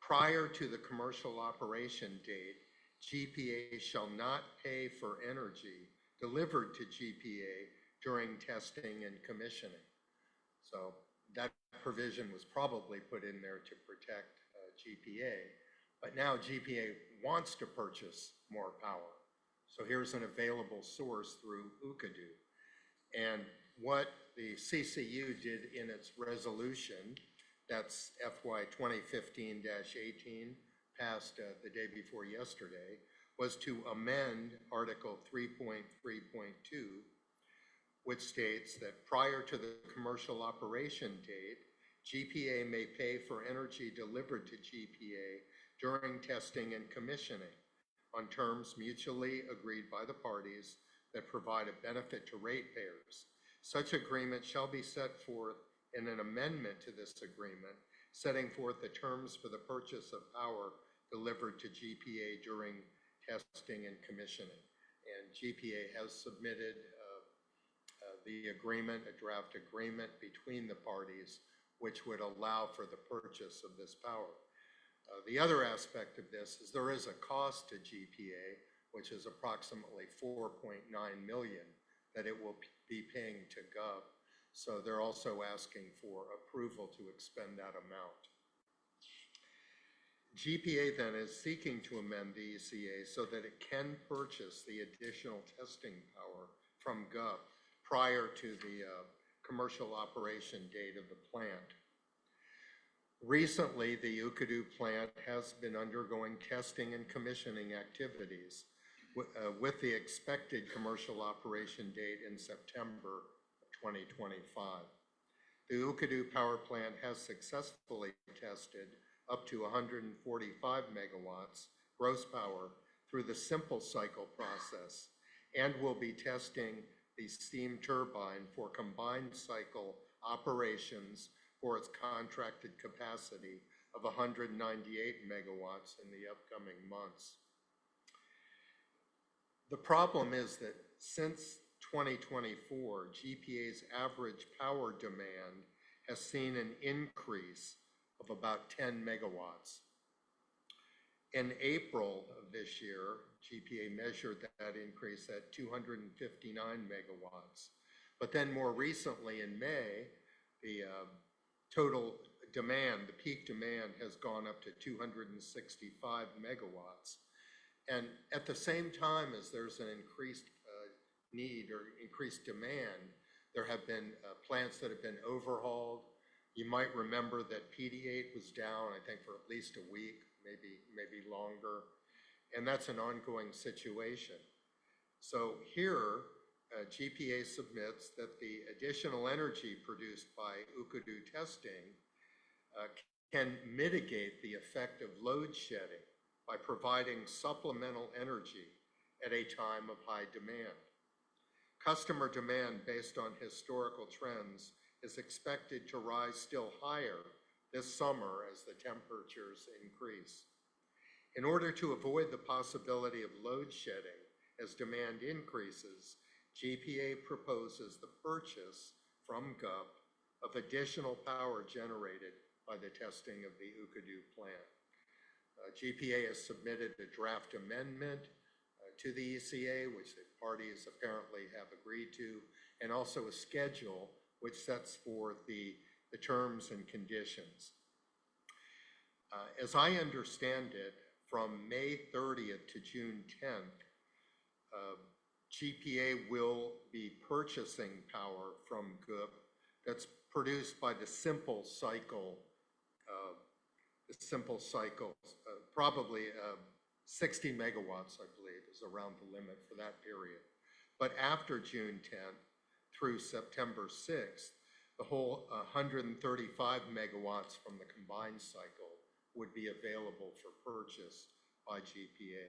prior to the commercial operation date, GPA shall not pay for energy delivered to GPA during testing and commissioning. So that provision was probably put in there to protect GPA, but now GPA wants to purchase more power. So here's an available source through Ukadu. And what the CCU did in its resolution, that's FY 2015-18, passed the day before yesterday, was to amend Article 3.3.2, which states that prior to the commercial operation date, GPA may pay for energy delivered to GPA during testing and commissioning on terms mutually agreed by the parties that provide a benefit to ratepayers. Such agreement shall be set forth in an amendment to this agreement, setting forth the terms for the purchase of power delivered to GPA during testing and commissioning. And GPA has submitted the agreement, a draft agreement between the parties, which would allow for the purchase of this power. The other aspect of this is there is a cost to GPA, which is approximately $4.9 million that it will be paying to GUV. So they're also asking for approval to expend that amount. GPA then is seeking to amend the ECA so that it can purchase the additional testing power from GUV prior to the commercial operation date of the plant. Recently, the Ukadu plant has been undergoing testing and commissioning activities with the expected commercial operation date in September 2025. The Ukadu power plant has successfully tested up to 145 megawatts gross power through the simple cycle process and will be testing the steam turbine for combined cycle operations for its contracted capacity of 198 megawatts in the upcoming months. The problem is that since 2024, GPA's average power demand has seen an increase of about 10 megawatts. In April of this year, GPA measured that increase at 259 megawatts. But then more recently in May, the total demand, the peak demand has gone up to 265 megawatts. And at the same time as there's an increased need or increased demand, there have been plants that have been overhauled. You might remember that PD8 was down, I think, for at least a week, maybe longer. And that's an ongoing situation. So here, GPA submits that the additional energy produced by Ukadu testing can mitigate the effect of load shedding by providing supplemental energy at a time of high demand. Customer demand based on historical trends is expected to rise still higher this summer as the temperatures increase. In order to avoid the possibility of load shedding as demand increases, GPA proposes the purchase from GUP of additional power generated by the testing of the Ukadu plant. GPA has submitted a draft amendment to the ECA, which the parties apparently have agreed to, and also a schedule which sets forth the terms and conditions. As I understand it, from May 30th to June 10th, GPA will be purchasing power from GUP that's produced by the simple cycle, probably 60 megawatts, I believe, is around the limit for that period. But after June 10th through September 6th, the whole 135 megawatts from the combined cycle would be available for purchase by GPA.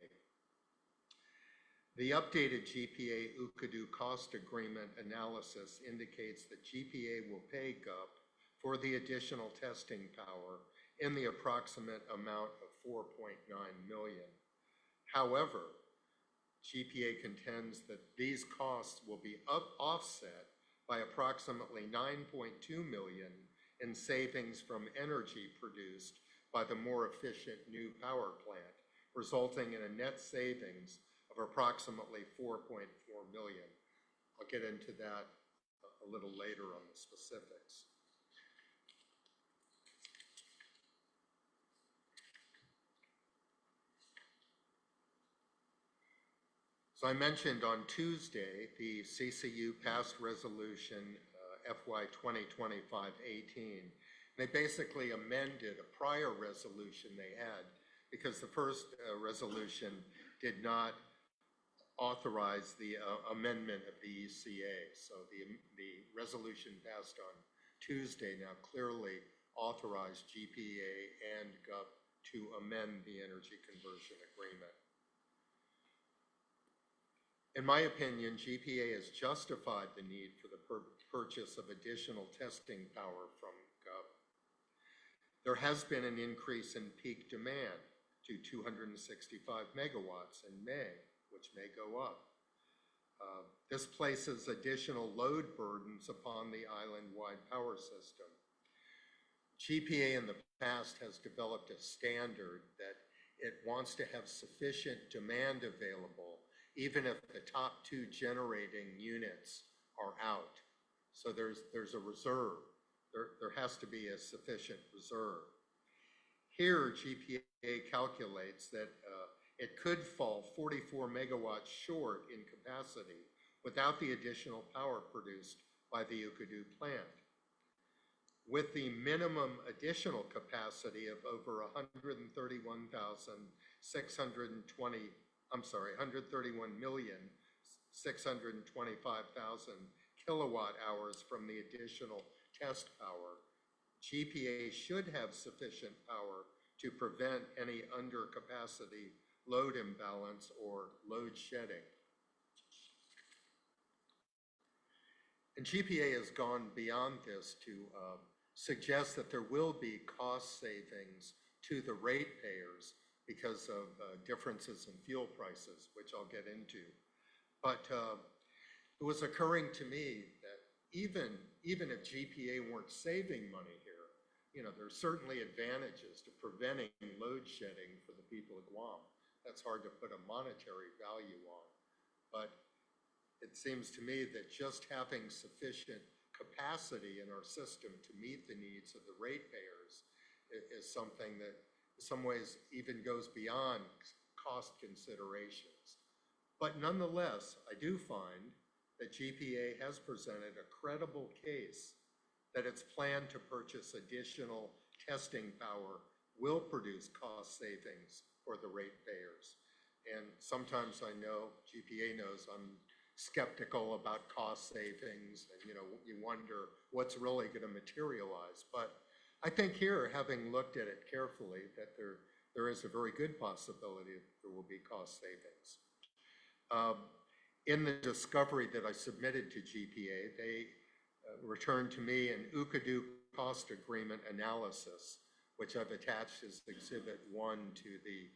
The updated GPA Ukadu cost agreement analysis indicates that GPA will pay GUP for the additional testing power in the approximate amount of $4.9 million. However, GPA contends that these costs will be offset by approximately $9.2 million in savings from energy produced by the more efficient new power plant, resulting in a net savings of approximately $4.4 million. I'll get into that a little later on the specifics. As I mentioned on Tuesday, the CCU passed resolution FY 2025-18. They basically amended a prior resolution they had because the first resolution did not authorize the amendment of the ECA. So the resolution passed on Tuesday now clearly authorized GPA and GUP to amend the energy conversion agreement. In my opinion, GPA has justified the need for the purchase of additional testing power from GUP. There has been an increase in peak demand to 265 megawatts in May, which may go up. This places additional load burdens upon the island-wide power system. GPA in the past has developed a standard that it wants to have sufficient demand available even if the top two generating units are out. So there's a reserve. There has to be a sufficient reserve. Here, GPA calculates that it could fall 44 megawatts short in capacity without the additional power produced by the Ukadu plant. With the minimum additional capacity of over 131,625,000 kilowatt hours from the additional test power, GPA should have sufficient power to prevent any undercapacity load imbalance or load shedding. And GPA has gone beyond this to suggest that there will be cost savings to the ratepayers because of differences in fuel prices, which I'll get into. But it was occurring to me that even if GPA weren't saving money here, there's certainly advantages to preventing load shedding for the people of Guam. That's hard to put a monetary value on. But it seems to me that just having sufficient capacity in our system to meet the needs of the ratepayers is something that in some ways even goes beyond cost considerations. But nonetheless, I do find that GPA has presented a credible case that its plan to purchase additional testing power will produce cost savings for the ratepayers. And sometimes I know, GPA knows, I'm skeptical about cost savings and you wonder what's really going to materialize. But I think here, having looked at it carefully, that there is a very good possibility that there will be cost savings. In the discovery that I submitted to GPA, they returned to me an Ukadu cost agreement analysis, which I've attached as Exhibit 1 to the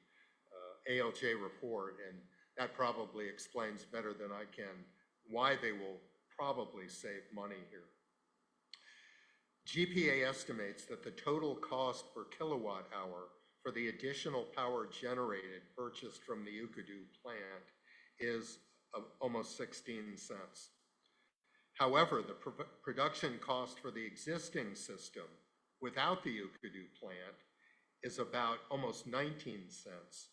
ALJ report, and that probably explains better than I can why they will probably save money here. GPA estimates that the total cost per kilowatt hour for the additional power generated purchased from the Ukadu plant is almost 16 cents. However, the production cost for the existing system without the Ukadu plant is about almost 19 cents.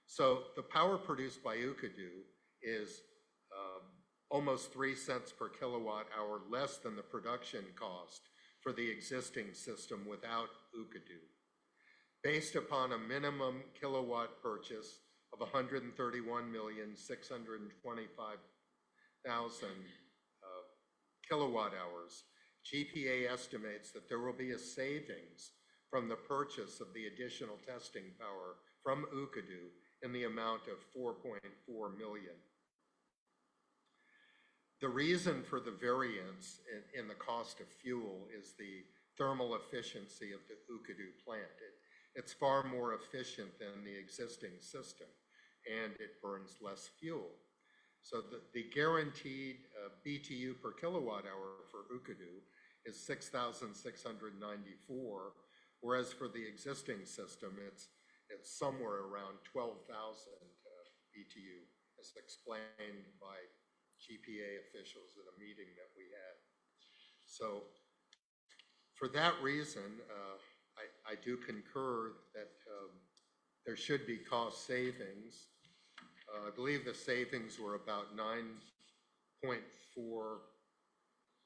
So the power produced by Ukadu is almost 3 cents per kilowatt hour less than the production cost for the existing system without Ukadu. Based upon a minimum kilowatt purchase of 131,625,000 kilowatt hours, GPA estimates that there will be a savings from the purchase of the additional testing power from Ukadu in the amount of 4.4 million. The reason for the variance in the cost of fuel is the thermal efficiency of the Ukadu plant. It's far more efficient than the existing system, and it burns less fuel. So the guaranteed BTU per kilowatt hour for Ukadu is 6,694, whereas for the existing system, it's somewhere around 12,000 BTU, as explained by GPA officials at a meeting that we had. So for that reason, I do concur that there should be cost savings. I believe the savings were about 9.4,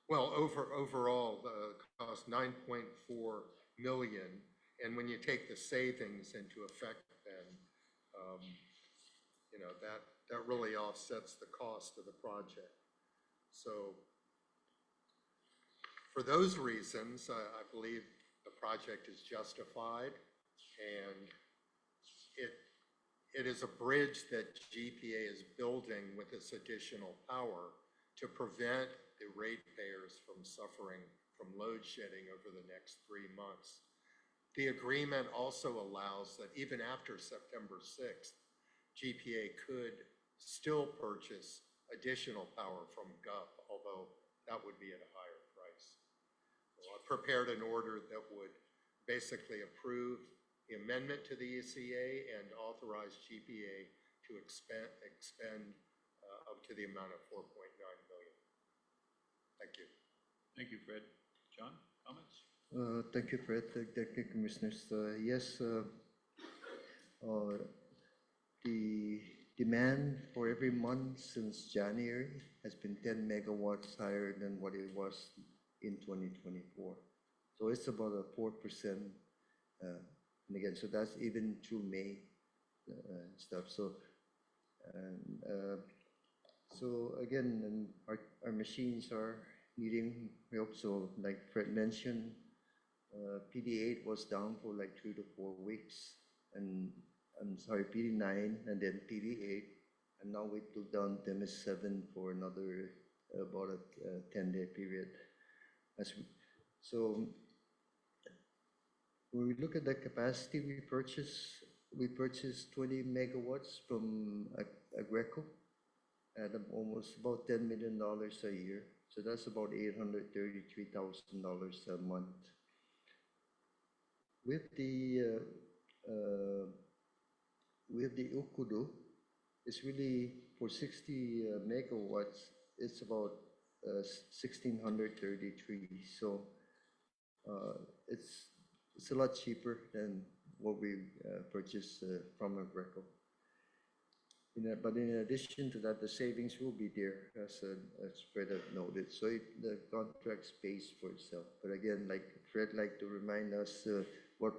well, overall, the cost 9.4 million. And when you take the savings into effect, then, you know, that really offsets the cost of the project. So for those reasons, I believe the project is justified, and it is a bridge that GPA is building with this additional power to prevent the ratepayers from suffering from load shedding over the next 3 months. The agreement also allows that even after September 6th, GPA could still purchase additional power from GUP, although that would be at a higher price. So I prepared an order that would basically approve the amendment to the ECA and authorize GPA to expend up to the amount of 4.9 million. Thank you. Thank you, Fred. John, comments? Thank you, Fred. Thank you, Commissioners. Yes, the demand for every month since January has been 10 megawatts higher than what it was in 2024. So it's about a 4%. And again, so that's even through May stuff. So, so again, and our machines are needing help. So like Fred mentioned, PD8 was down for like 3 to 4 weeks, and I'm sorry, PD9 and then PD8, and now we took down MS7 for another about a 10-day period. So when we look at the capacity we purchased 20 megawatts from Agreco at almost about $10 million a year. So that's about $833,000 a month. With the Ukudu, it's really for 60 megawatts, it's about 1,633. So it's a lot cheaper than what we purchased from Agreco. But in addition to that, the savings will be there, as Fred had noted. So the contract pays for itself. But again, like Fred liked to remind us, what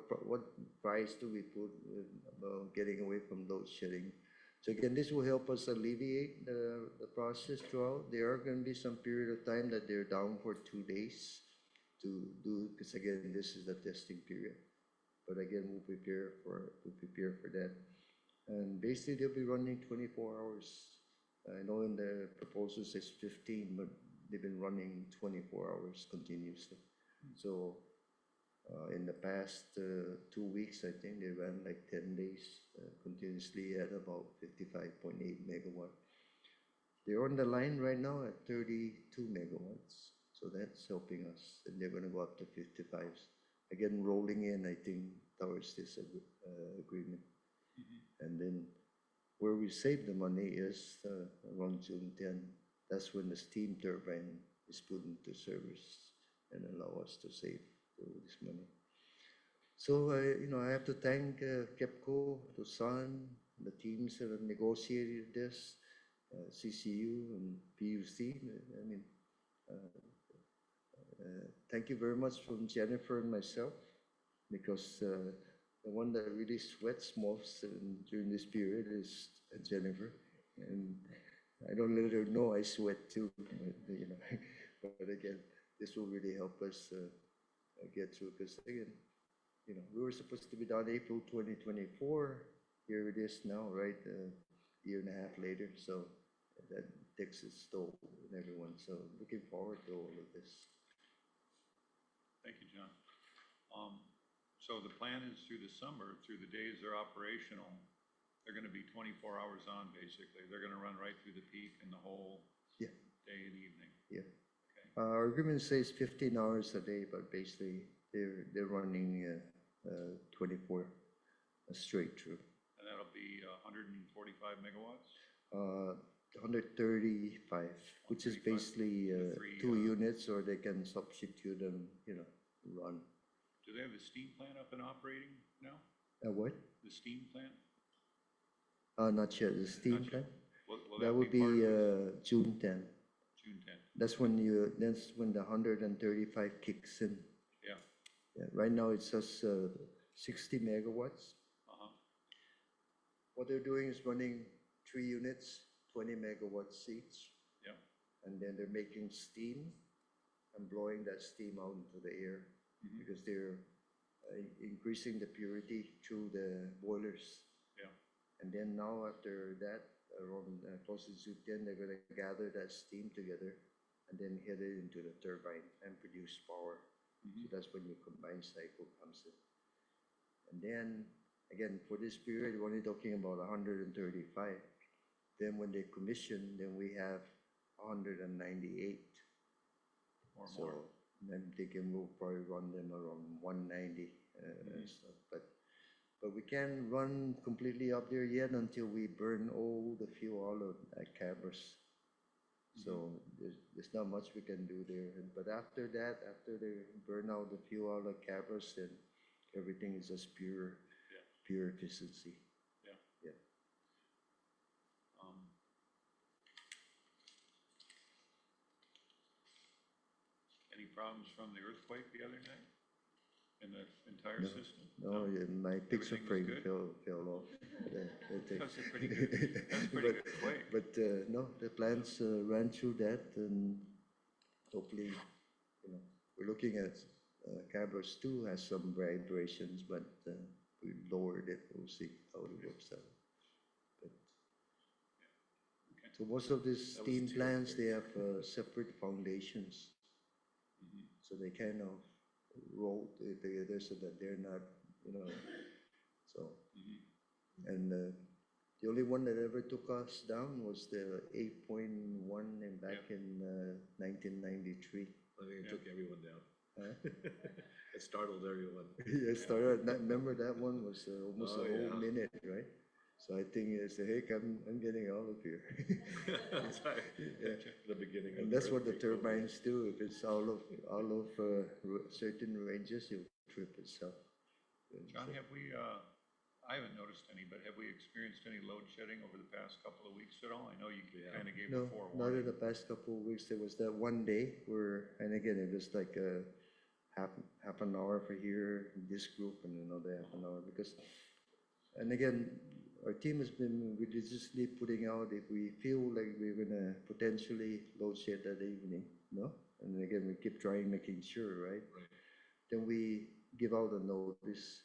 price do we put about getting away from load shedding? So again, this will help us alleviate the process throughout. There are going to be some period of time that they're down for 2 days to do, because again, this is the testing period. But again, we'll prepare for that. And basically, they'll be running 24 hours. I know in the proposal says 15, but they've been running 24 hours continuously. So In the past 2 weeks, I think they ran like 10 days continuously at about 55.8 megawatt. They're on the line right now at 32 megawatts, so that's helping us, and they're gonna go up to 55. Again, rolling in, I think, towards this agreement. And then where we save the money is around June 10. That's when the steam turbine is put into service and allow us to save this money. So, I have to thank KEPCO, Tucson, the teams that have negotiated this, CCU and PUC. I mean, thank you very much from Jennifer and myself, because the one that really sweats most during this period is Jennifer. And I don't let her know I sweat too, but again, this will really help us get through, because again, we were supposed to be done April 2024. Here it is now, right? A year and a half later. So that takes its toll on everyone. So looking forward to all of this. Thank you, John. So the plan is through the summer, through the days they're operational, they're gonna be 24 hours on, basically. They're gonna run right through the peak and the whole Yeah. day and evening. Yeah. Okay. Our agreement says 15 hours a day, but basically they're running 24 straight through. And that'll be 145 megawatts? 135, which is 135, basically the three, two units, or they can substitute and, run. Do they have the steam plant up and operating now? What? The steam plant? Not yet, the steam Not yet. plant? Will That would be part of this? June 10. June 10th. That's when the 135 kicks in. Yeah. Yeah, right now it's just 60 megawatts. Uh-huh. What they're doing is running 3 units, 20 megawatts each. Yeah. And then they're making steam and blowing that steam out into the air, because they're increasing the purity through the boilers. Yeah. And then now after that, around close to June 10, they're gonna gather that steam together and then head it into the turbine and produce power. So that's when your combined cycle comes in. And then, again, for this period, we're only talking about 135. Then when they commission, then we have 198. Or So more. I'm thinking we'll probably run them around 190 and stuff. But we can't run completely up there yet until we burn all the fuel out at Cabras. So there's not much we can do there. But after that, after they burn out the fuel out at Cabras, then everything is just pure efficiency. Yeah. Yeah. Any problems from the earthquake the other night in the entire No. system? No, yeah, my picture Everything frame was fell off. That's a pretty good, that's a pretty good quake. But no, the plants ran through that, and hopefully, we're looking at Cabras 2 has some vibrations, but we lowered it. We'll see how it works out. But, Okay. so most of these That was steam tier plants, three. they have separate foundations, so they kind of roll together so that they're not, so. And the only one that ever took us down was the 8.1 and back in 1993. I think it took everyone down. Huh? It startled everyone. Yeah, remember that one was almost Oh, a whole yeah. minute, right? So I think it's, heck, I'm getting out of here. That's right. Yeah. The beginning of And that's what the earthquake. turbines do. If it's out of certain ranges, it'll trip itself. John, have we, I haven't noticed any, but have we experienced any load shedding over the past couple of weeks at all? I know you Yeah. kind of gave No, a not in forewarning. the past couple of weeks. There was that one day where, and again, it was like a half an hour for here, this group, and another half an hour, because, and again, our team has been religiously putting out if we feel like we're gonna potentially load shed that evening, no? And again, we keep trying, making sure, right? Right. Then we give out a notice,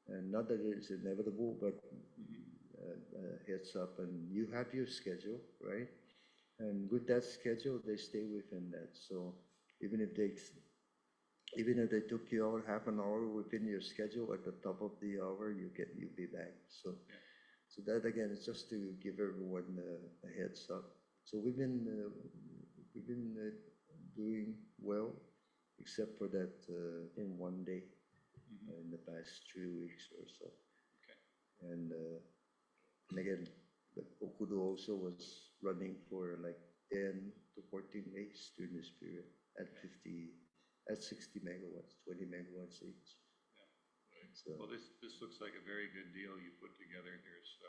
and not that it's inevitable, but heads up, and you have your schedule, right? And with that schedule, they stay within that. So even if they even if they took you out half an hour within your schedule, at the top of the hour, you'll be back. So, Yeah. so that again is just to give everyone a heads up. So we've been doing well, except for that in one day in the past 3 weeks or so. Okay. And again, the Okudu also was running for like 10 to 14 days during this period at 60 megawatts, 20 megawatts each. Yeah. So, Well, this looks like a very good deal you put together here, so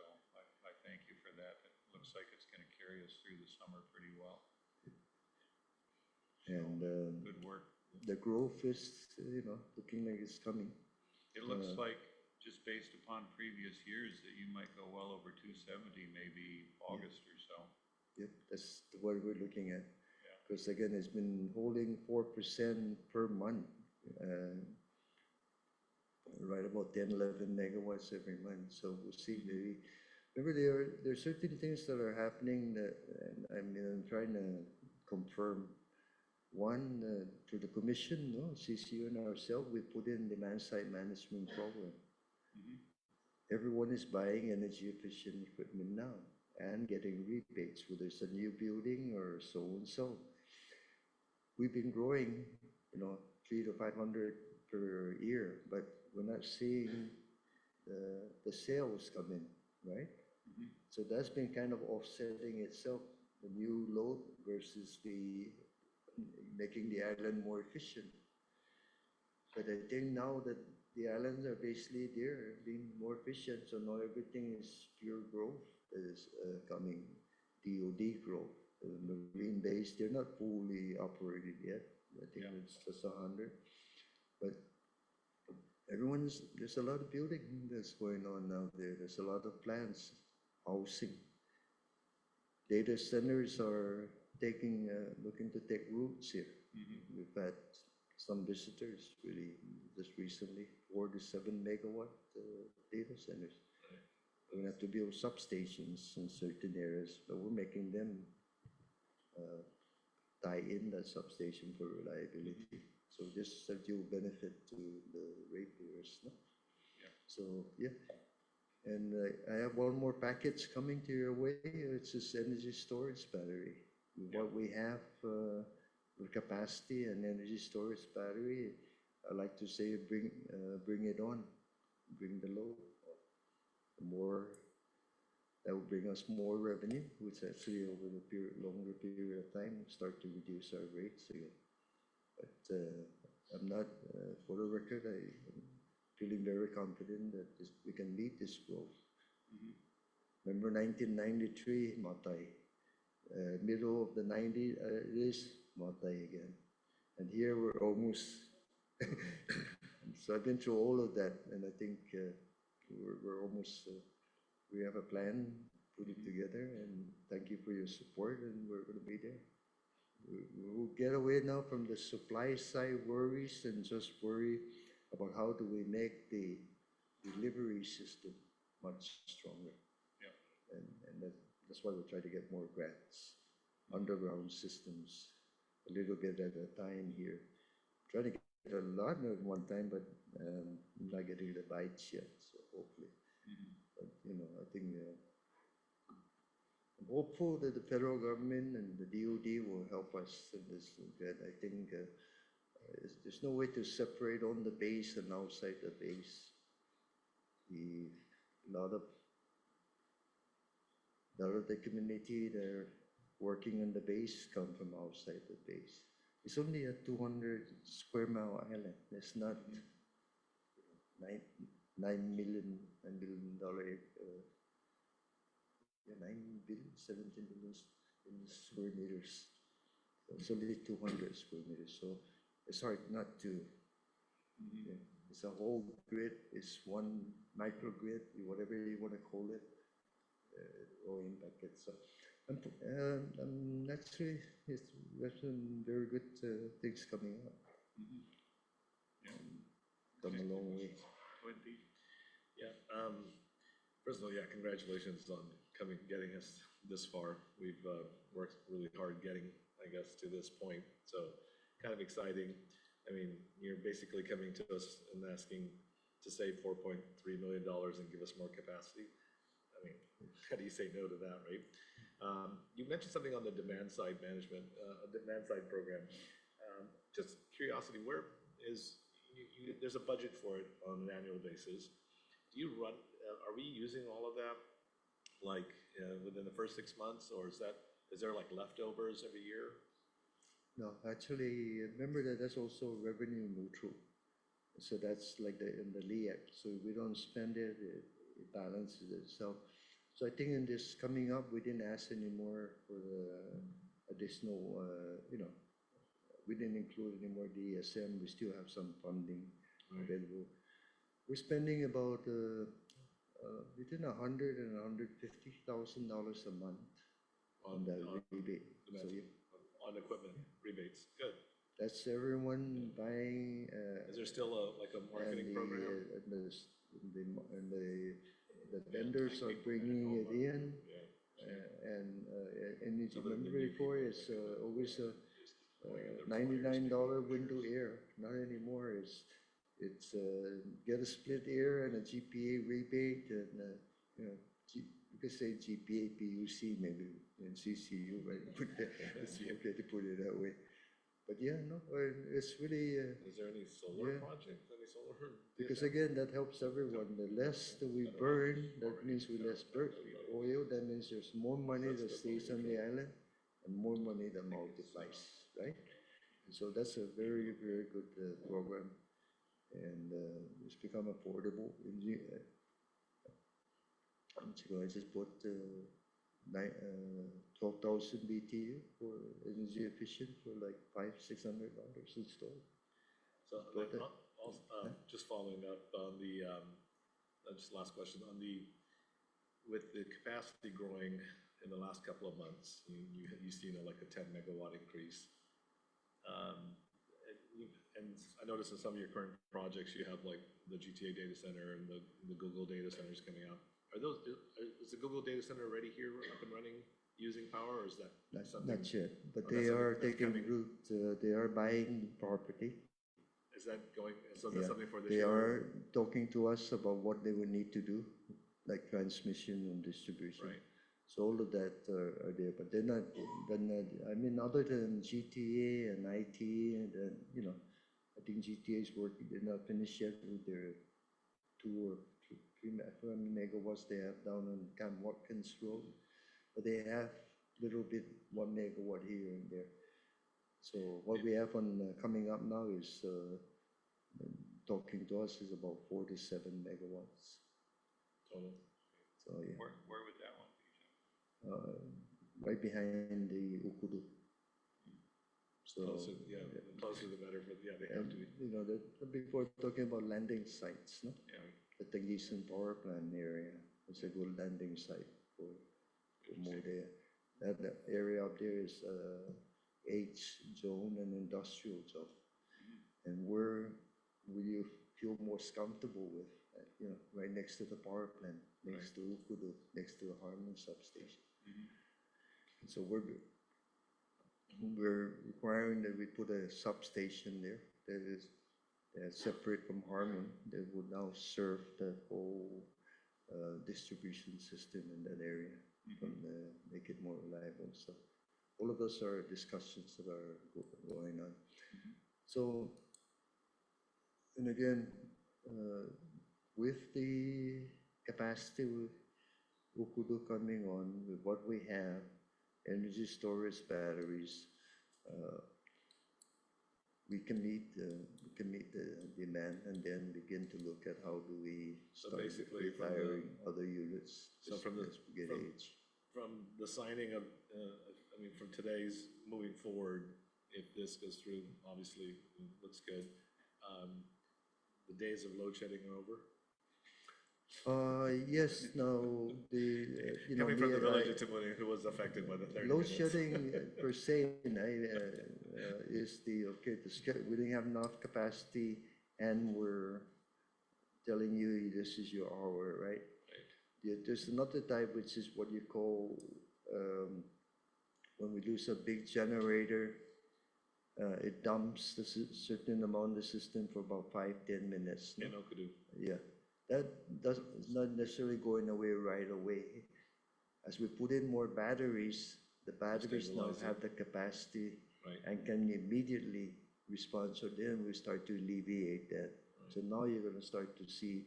I thank you for that. It looks like it's gonna carry us through the summer pretty well. and Good work. the growth is, looking like it's coming. It looks like, just based upon previous years, that you might go well over 270, maybe August or so. Yep, that's what we're looking at. Yeah. Because again, it's been holding 4% per month, right about 10, 11 megawatts every month. So we'll see. Maybe, remember, there are certain things that are happening that, and I'm trying to confirm. One, to the commission, no, CCU and ourselves, we put in demand-side management program. Mhm. Everyone is buying energy efficient equipment now and getting rebates, whether it's a new building or so and so. We've been growing, 300 to 500 per year, but we're not seeing the sales come in, right? Mhm. So that's been kind of offsetting itself, the new load versus making the island more efficient. But I think now that the islands are basically there, being more efficient, so now everything is pure growth that is coming, DOD growth. The marine base, they're not fully operated yet. I think Yeah. it's just 100. But there's a lot of building that's going on out there. There's a lot of plans, housing. Data centers are looking to take roots here. Mhm. We've had some visitors really just recently, 4 to 7 megawatt data centers. We're gonna have to build substations in certain areas, but we're making them tie in that substation for reliability. So this is a dual benefit to the ratepayers, no? Yeah. So, yeah. And I have one more package coming to your way. It's this energy storage battery. What we have with capacity and energy storage battery, I like to say bring it on, bring the load. That will bring us more revenue, which actually over the longer period of time will start to reduce our rates again. But I'm not, for the record, I'm feeling very confident that we can meet this growth. Mhm. Remember 1993, Matai. Middle of the 90s, it is Matai again. And here we're almost, so I've been through all of that, and I think we're almost, we have a plan, put it together, and thank you for your support, and we're going to be there. We'll get away now from the supply side worries and just worry about how do we make the delivery system much stronger. Yeah. And that's why we try to get more grants, underground systems, a little bit at a time here. Trying to get a lot at one time, but I'm not getting the bites yet, so hopefully. Mhm. But, I think I'm hopeful that the federal government and the DOD will help us in this. That I think there's no way to separate on the base and outside the base. A lot of the community that are working on the base come from outside the base. It's only a 200 square mile island. It's not $9 million $17 billion in square meters. It's only 200 square meters, so it's hard not to. Mhm. Yeah, it's a whole grid. It's one microgrid, whatever you want to call it, all impacted. So I'm actually, there's some very good things coming up. Mhm. Yeah. Come a long way. Go ahead, Pete. Yeah, first of all, yeah, congratulations on getting us this far. We've worked really hard getting, I guess, to this point, so kind of exciting. I mean, you're basically coming to us and asking to save $4.3 million and give us more capacity. I mean, how do you say no to that, right? You mentioned something on the demand side management, demand side program. Just curiosity, where is, there's a budget for it on an annual basis. Do you run, are we using all of that like within the first 6 months, or is there like leftovers every year? No, actually, remember that that's also revenue neutral. So that's like in the LEAC. So if we don't spend it, it balances itself. So I think in this coming up, we didn't ask anymore for the additional, we didn't include any more DSM. We still have some funding available. We're spending about between $100,000 and $150,000 a month on the rebate. So yeah, on equipment rebates. Good. that's everyone buying. Is there still like a marketing program? And the vendors are bringing it in. And if you remember before, it's always a $99 window air. Not anymore. It's get a split air and a GPA rebate, and you could say GPA, PUC maybe, and CCU, right? It's okay to put it that way. But yeah, no, it's really. Is there any solar projects? Any solar? Because again, that helps everyone. The less that we burn, that means we less burn oil. That means there's more money that stays on the island and more money that multiplies, right? And so that's a very, very good program. And it's become affordable. I just bought 12,000 BTU for energy efficient for like $500-600 installed. So like, also, just following up on the, just last question, on with the capacity growing in the last couple of months, you've seen like a 10 megawatt increase. And I noticed in some of your current projects, you have like the GTA data center and the Google data centers coming out. Is the Google data center already here, up and running, using power, or is that something? Not yet, but Oh, they that's are something that's taking coming. root, they are buying property. Is that going, so that's Yeah, something for this they year? are talking to us about what they would need to do, like transmission and distribution. Right. So all of that are there, but they're not, I mean, other than GTA and IT, and I think GTA is working, they're not finished yet with their 2 or 3 megawatts they have down on Cam Watkins Road, but they have little bit 1 megawatt here and there. So what we have on coming up now is talking to us is about 4 to 7 megawatts. Total. So yeah, Where would that one be? right behind the Ukudu. So Closer, yeah, the closer the better, but yeah, they have to be. before talking about landing sites, no? Yeah, The Tangisan Power Plant area is a good landing site for more there. That area up there is H zone and industrial zone. And where will you feel most comfortable with? Right next to the power plant, next to Ukudu, next to the Harmon substation. And so we're requiring that we put a substation there that is separate from Harmon, that would now serve the whole distribution system in that area and make it more reliable. So all of those are discussions that are going on. So, and again, with the capacity with Ukudu coming on, with what we have, energy storage batteries, we can meet the demand and then begin to look at how do we So start basically from retiring other units So from the- as we get from- age. From the signing of, I mean, from today's moving forward, if this goes through, obviously, it looks good. The days of load shedding are over. Yes, no, Coming from the village of Timoni, who was affected by the 30 load minutes. shedding per se is we didn't have enough capacity and we're telling you this is your hour, right? Yeah, there's another type which is what you call when we lose a big generator it dumps the certain amount of the system for about 5-10 minutes. No? In Okadu. Yeah, that does is not necessarily going away right away. As we put in more batteries, the batteries now Stabilize it. have the capacity Right. and can immediately respond. So then we start to alleviate that. So now you're going to start to see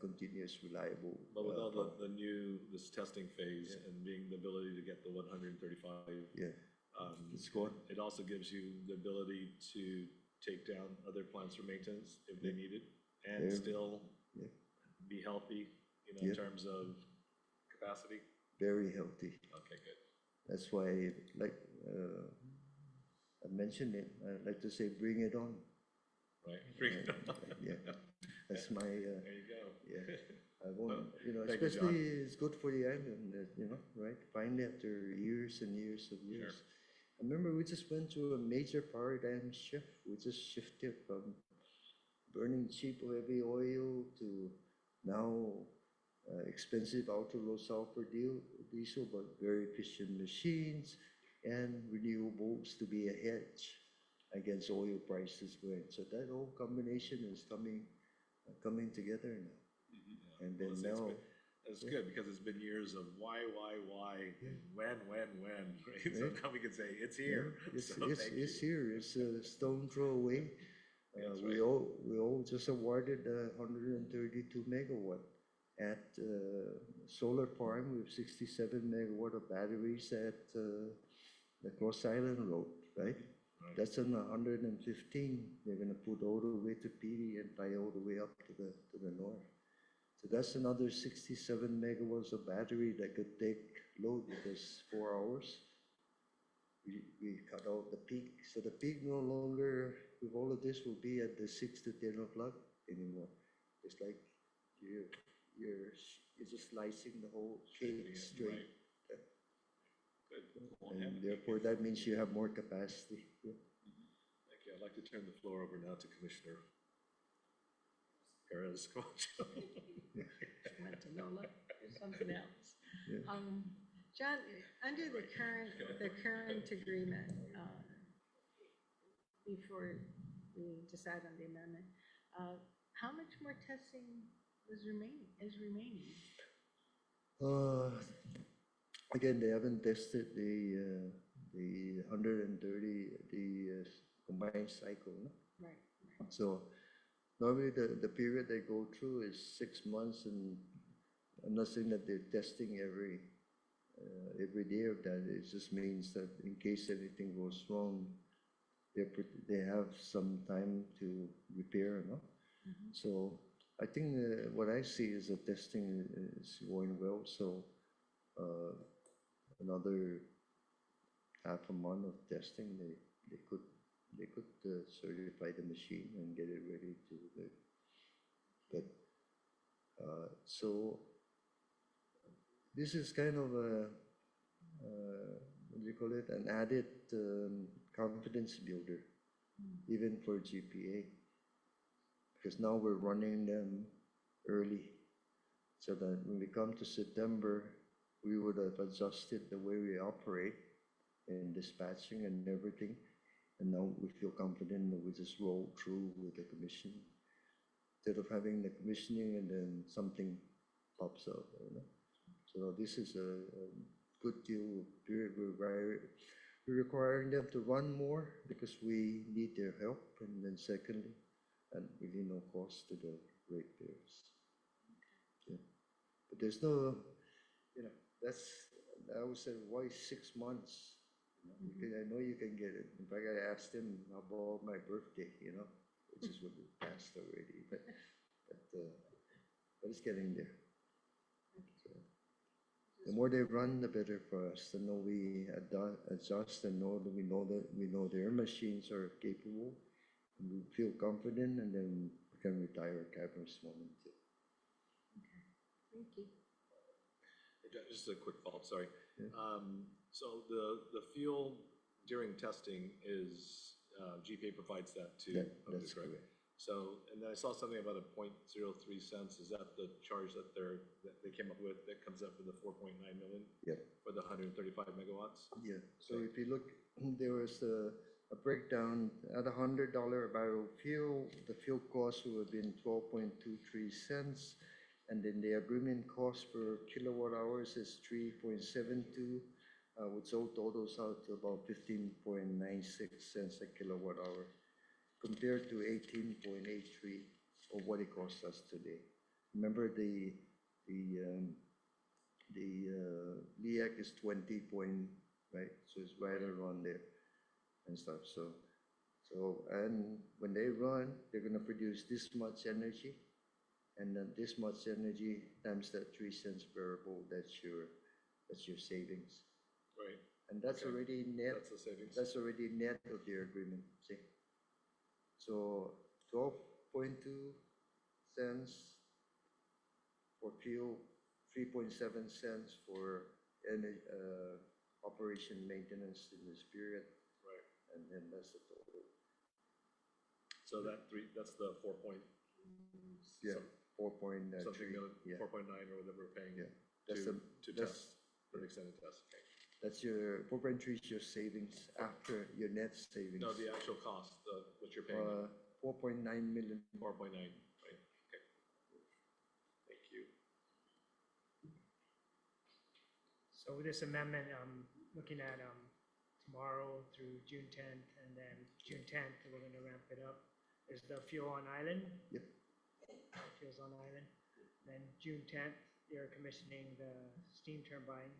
continuous, reliable. But with all power. this testing phase and being the ability to get the 135, Yeah, it's gone. it also gives you the ability to take down other plants for maintenance if they need it, and Yeah. still Yeah. be healthy, in Yeah. terms of capacity. Very healthy. Okay, good. That's why, like, I mentioned it, I'd like to say, bring it on. Right. Bring it on. Yeah, that's my, There you go. yeah. I won't, thank you, John. especially it's good for the island, right? Finally, after years and years of years. I remember we just went through a major paradigm shift. We just shifted from burning cheap heavy oil to now expensive ultra low sulfur diesel, but very efficient machines and renewables to be a hedge against oil prices going. So that whole combination is coming together now. And then Well, now, it's good because it's been years of why, and when, right? So Right. now we can say it's here. it's, So it's, thank it's you. here. It's a stone throw away. That's We right. all just awarded 132 megawatt at solar farm with 67 megawatt of batteries at the Cross Island Road, right? Right. That's an 115. They're gonna put all the way to PD and tie all the way up to the north. So that's another 67 megawatts of battery that could take load because 4 hours. We cut out the peak. So the peak no longer, with all of this, will be at the 6 to 10 o'clock anymore. It's like you're just slicing the whole cake Right. straight. Good. Won't have And it. therefore, that means you have more capacity. Yeah. Thank you. I'd like to turn the floor over now to Commissioner Perez. Went to Lola or something else. Yeah. John, under the current agreement, before we decide on the amendment, how much more testing is remaining? Again, they haven't tested the 130, the combined cycle, no? Right. So normally the period they go through is 6 months, and I'm not saying that they're testing every day of that. It just means that in case anything goes wrong, they have some time to repair, no? So I think what I see is the testing is going well. So another half a month of testing, they could certify the machine and get it ready to the. But so this is kind of a what do you call it? An added confidence builder, even for GPA, because now we're running them early, so that when we come to September, we would have adjusted the way we operate in dispatching and everything. And now we feel confident that we just roll through with the commissioning instead of having the commissioning and then something pops up, So this is a good deal. We're requiring them to run more because we need their help. And then secondly, and really no cost to the ratepayers. Yeah. But there's no, I would say, why 6 months? Because I know you can get it. In fact, I asked him about my birthday, which is what we passed already. But it's getting there. So, the more they run, the better for us. The more we adjust and know that we know their machines are capable, and we feel confident, and then we can retire cameras momentarily. Thank you. Just a quick follow-up, sorry. Yeah. So the fuel during testing is, GPA provides that to. That's correct? correct. So, and then I saw something about a 0.03 cents. Is that the charge that they came up with that comes up with the 4.9 million? Yep. For the 135 megawatts? Yeah, so if you look, there was a breakdown at $100 a barrel fuel, the fuel cost would have been 12.23 cents. And then the agreement cost per kilowatt hours is 3.72, which all totals out to about 15.96 cents a kilowatt hour, compared to 18.83 of what it costs us today. Remember the LEAC is 20 point, right? So it's right around there and stuff. And when they run, they're gonna produce this much energy, and then this much energy times that 3 cents per barrel. That's your savings, Right, and that's Okay. already net. that's the savings. That's already net of their agreement. See, so 12.2 cents for fuel, 3.7 cents for any operation maintenance in this period, Right, and then that's the total. so that's the 4 point. Yeah, some- 4.3. Something, Yeah, 4.9 or whatever we're paying yeah. to, That's the to that's test, for an extended test. Okay. that's your 4.3 is your savings after your net savings. No, the actual cost, what you're paying, 4.9 million. 4.9, right? Okay. Thank you. So with this amendment, looking at tomorrow through June 10th, and then June 10th, we're going to ramp it up. Is the fuel on island? Yep. Fuel's on island. Then June 10th, you're commissioning the steam turbine.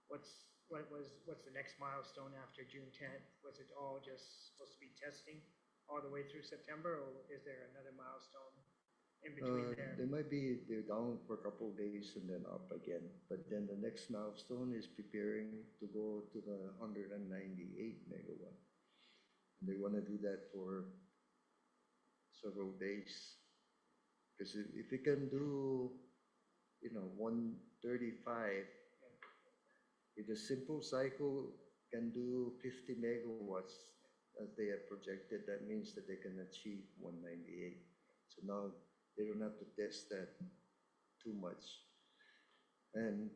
What's the next milestone after June 10th? Was it all just supposed to be testing all the way through September, or is there another milestone in between there? They're down for a couple of days and then up again. But then the next milestone is preparing to go to the 198 megawatt. They want to do that for several days. Because if we can do, 135, if a simple cycle can do 50 megawatts as they have projected, that means that they can achieve 198. So now they don't have to test that too much. And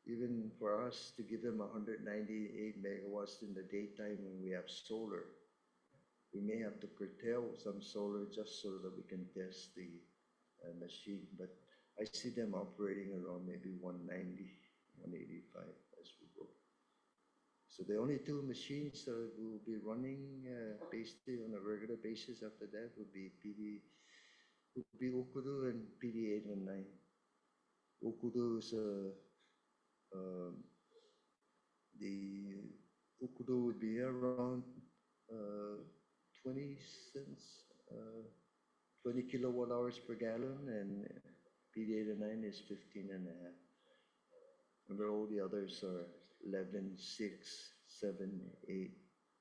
even for us to give them 198 megawatts in the daytime when we have solar, we may have to curtail some solar just so that we can test the machine. But I see them operating around maybe 190, 185 as we go. So the only two machines that will be running basically on a regular basis after that would be Okudu and PD 8 and 9. Okudu is the Okudu would be around 20 cents, 20 kilowatt hours per gallon, and PD 8 and 9 is 15 and a half. Remember, all the others are 11, 6, 7, 8.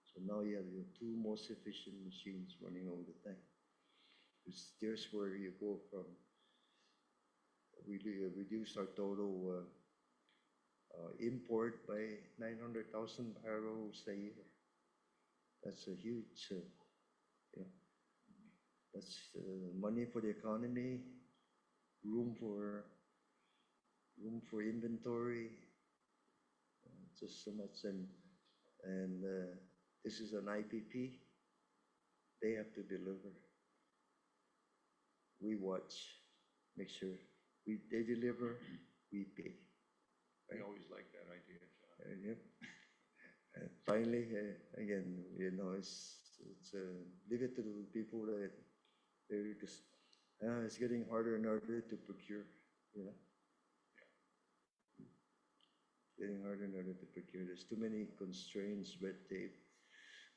So now you have your two most efficient machines running all the time. There's where you go from, we reduce our total import by 900,000 barrels a year. That's a huge, that's money for the economy, room for inventory, just so much. And this is an IPP. They have to deliver. We watch, make sure they deliver, we pay. I always like that idea, John. Yep. Finally, again, it's leave it to the people that because it's getting harder and harder to procure, Getting harder and harder to procure. There's too many constraints, red tape.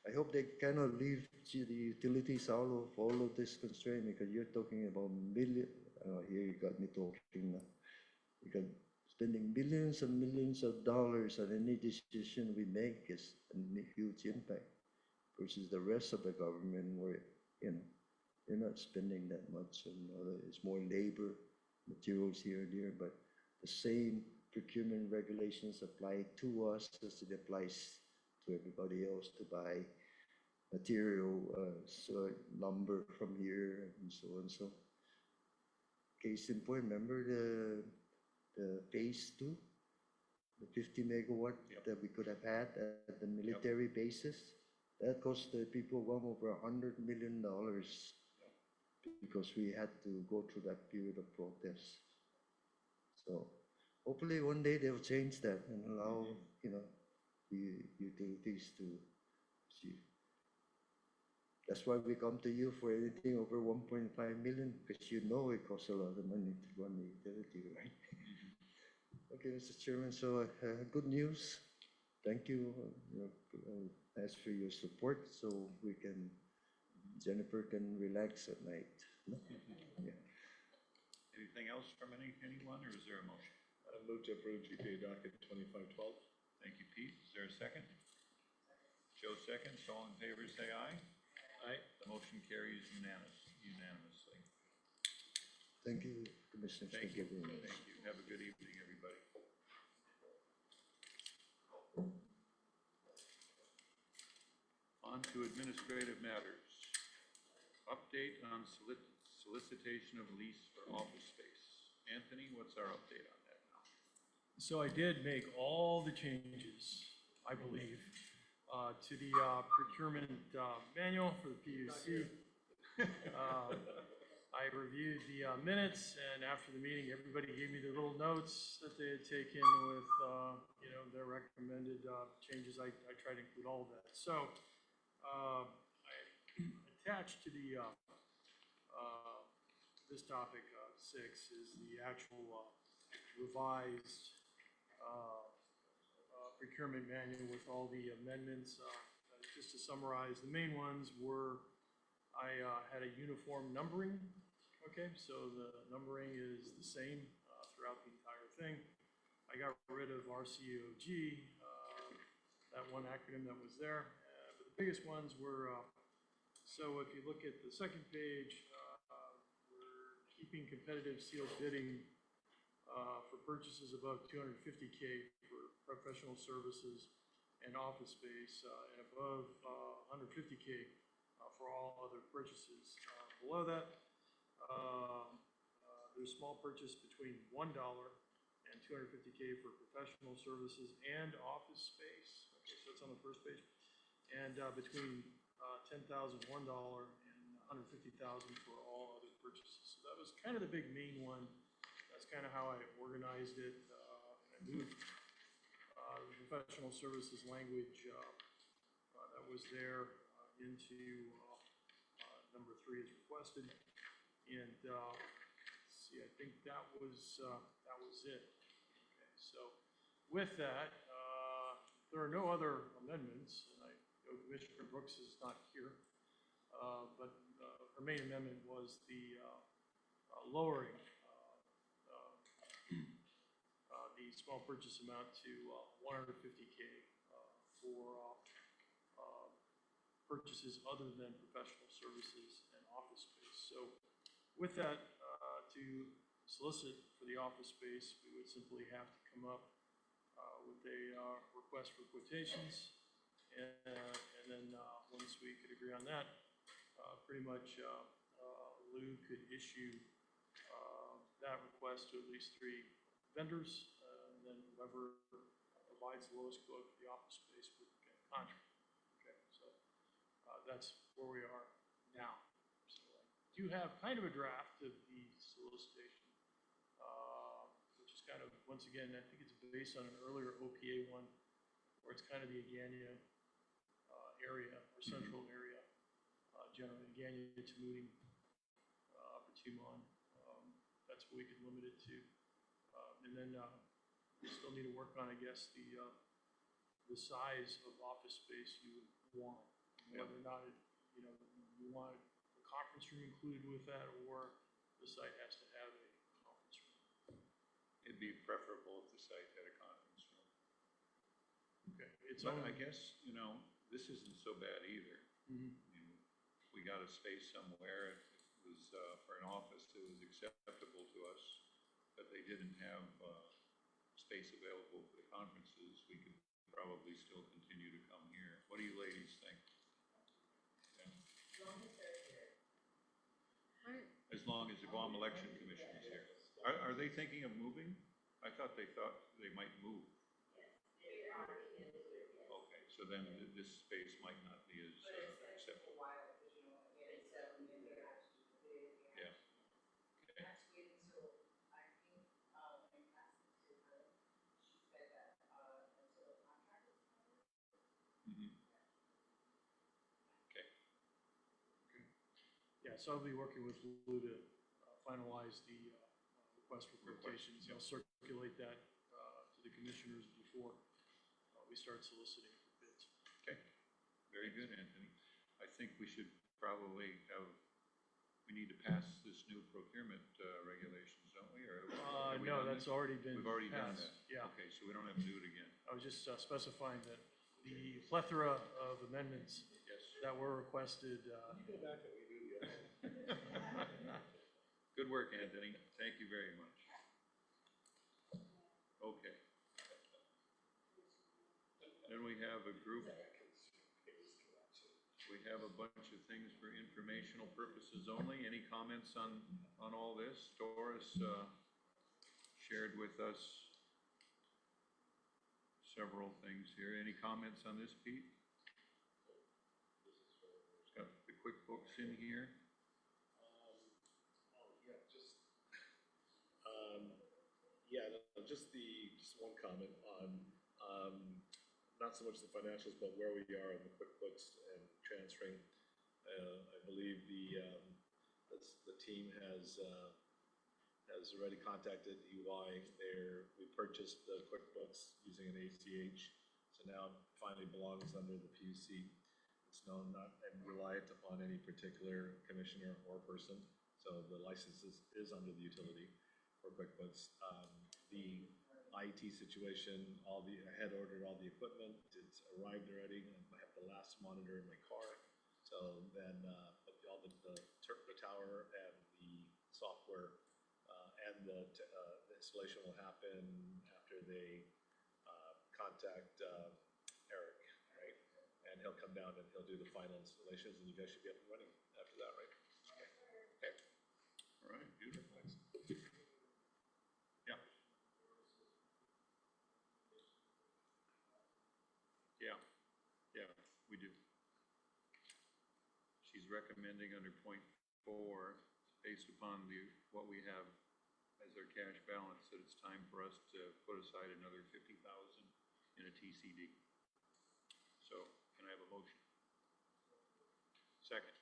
I hope they kind of leave the utilities out of all of this constraint, because you're talking about here you got me talking now. You got spending billions and millions of dollars on any decision we make is a huge impact versus the rest of the government where, they're not spending that much. And it's more labor, materials here and there, but the same procurement regulations apply to us as it applies to everybody else to buy material, so lumber from here and so on. So, case in point, remember the phase 2? the 50 megawatt Yep. that we could have had at the military bases. That cost the people well over $100 million because we had to go through that period of protest. So hopefully one day they'll change that and allow, you know, the utilities to see. That's why we come to you for anything over 1.5 million, because you know it costs a lot of money to run the utility, right? Okay, Mr. Chairman, so good news. Thank you. Ask for your support so Jennifer can relax at night. No? Yeah. Anything else from anyone, or is there a motion? I move to approve GPA docket 2512. Thank you, Pete. Is there a second? Joe seconds. All in favor, say aye. Aye. The motion carries unanimously. Thank you, Commissioners. Thank you. very much. Thank you. Have a good evening, everybody. On to administrative matters. Update on solicitation of lease for office space. Anthony, what's our update on that now? So I did make all the changes, I believe, to the procurement manual for the PUC. I reviewed the minutes, and after the meeting, everybody gave me their little notes that they had taken with, you know, their recommended changes. I tried to include all of that. So I attached to the this topic 6 is the actual revised procurement manual with all the amendments. Just to summarize, the main ones were I had a uniform numbering. Okay, so the numbering is the same throughout the entire thing. I got rid of RCOG, that one acronym that was there. But the biggest ones were, so if you look at the second page, we're keeping competitive sealed bidding for purchases above 250K for professional services and office space, and above 150K for all other purchases. Below that, there's small purchase between $1 and 250K for professional services and office space. Okay, so it's on the first page. And between $10,001 and $150,000 for all other purchases. So that was kind of the big main one. That's kind of how I organized it. I moved the professional services language that was there into number 3 as requested. And let's see, I think that was it. Okay, so with that, there are no other amendments, and I know Commissioner Brooks is not here, but her main amendment was the lowering the small purchase amount to 150K for purchases other than professional services and office space. So with that, to solicit for the office space, we would simply have to come up with a request for quotations. And then once we could agree on that, pretty much Lou could issue that request to at least 3 vendors, and then whoever provides the lowest quote for the office space would get a contract. Okay, so that's where we are now. So I do have kind of a draft of the solicitation, which is kind of, once again, I think it's based on an earlier OPA one, where it's kind of the Agania area or central area, generally Agania to Moody, Upper Tumon. That's what we could limit it to. And then we still need to work on, I guess, the size of office space you would want. Whether or not it, you know, you want a conference room included with that, or the site has to have a conference room. It'd be preferable if the site had a conference room. Okay, it's But on. I guess, you know, this isn't so bad either. Mhm. I mean, we got a space somewhere, it was for an office that was acceptable to us, but they didn't have space available for the conferences. We could probably still continue to come here. What do you ladies think? Yeah. As long as the Guam Election Commission is here. Are they thinking of moving? I thought they might move. Okay, so then this space might not be as acceptable. Yeah. Okay. Mhm. Okay. Yeah, so I'll be working with Lou to finalize the request for quotations. I'll circulate that to the commissioners before we start soliciting for bids. Okay, very good, Anthony. I think we should probably we need to pass this new procurement regulations, don't we? Or have we No, done that's this? already been We've already done passed. that. Yeah, Okay, so we don't have to do it again. I was just specifying that the plethora of amendments Yes. that were requested, Go back and redo the other. Good work, Anthony. Thank you very much. Okay. Then we have a group. We have a bunch of things for informational purposes only. Any comments on all this? Doris shared with us several things here. Any comments on this, Pete? Got the QuickBooks in here. Just one comment on, not so much the financials, but where we are in the QuickBooks and transferring. I believe the team has already contacted EY. We purchased the QuickBooks using an ACH, so now it finally belongs under the PUC. It's known not and reliant upon any particular commissioner or person, so the license is under the utility for QuickBooks. The IT situation, I had ordered all the equipment, it's arrived already, and I have the last monitor in my car. So then, all the tower and the software, and the installation will happen after they, contact, Eric, right? And he'll come down and he'll do the final installations, and you guys should be up and running after that, right? Okay. All right, beautiful. Yeah. Yeah, we do. She's recommending under point 4, based upon what we have as our cash balance, that it's time for us to put aside another 50,000 in a TCD. So, can I have a motion? Second.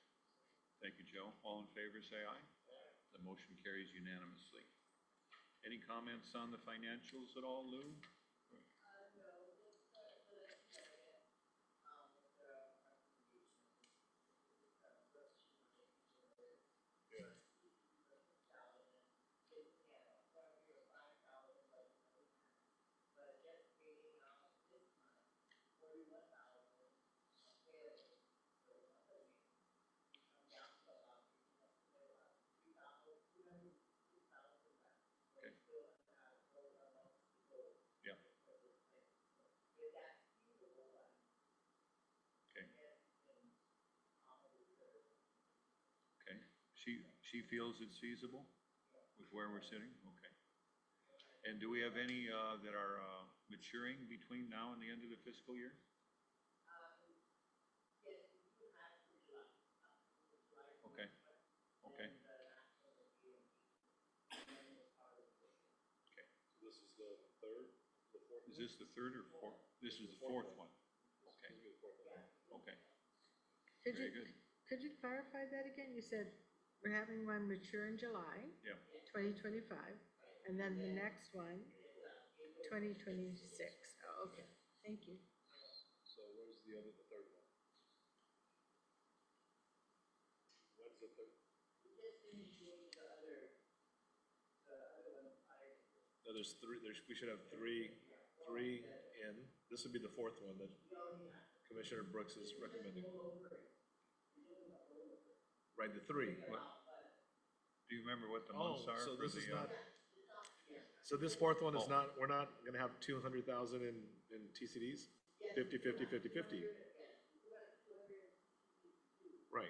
Thank you, Joe. All in favor, say aye. The motion carries unanimously. Any comments on the financials at all, Lou? Yeah. Okay. Okay. She feels it's feasible with where we're sitting? Okay. And do we have any that are maturing between now and the end of the fiscal year? Okay. Okay. Okay. So this is the third, the fourth? Is this the third or fourth? This is the fourth one. Okay. Okay. Could Very you, good. could you clarify that again? You said we're having one mature in July Yeah. 2025, and then the next one, 2026. Oh, okay, thank you. So where's the third one? When's the third? No, there's three, we should have three in. This would be the fourth one that Commissioner Brooks is recommending. Right, the three. Do you remember what the months are? So for this the, is not, so this fourth one is not, we're not gonna have 200,000 in TCDs? 50, 50, 50, 50. Right.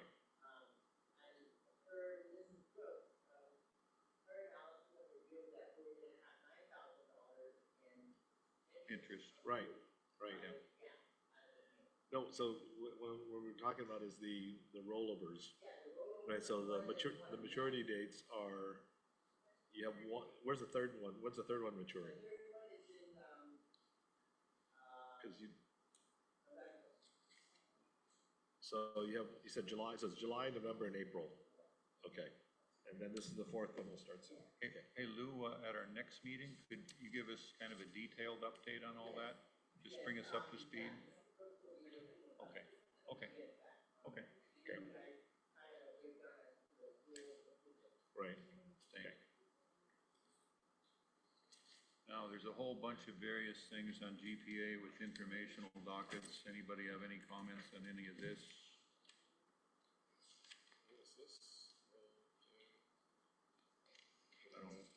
interest? Right. Right. No, so what we're talking about is the rollovers, right? So the maturity dates are, you have one, where's the third one? When's the third one maturing? Because so you said July, so it's July, November, and April. Okay. And then this is the fourth one will start soon. Hey Lou, at our next meeting, could you give us kind of a detailed update on all that? Just bring us up to speed? Okay, okay, okay. Right. Thanks. Now, there's a whole bunch of various things on GPA with informational dockets. Anybody have any comments on any of this?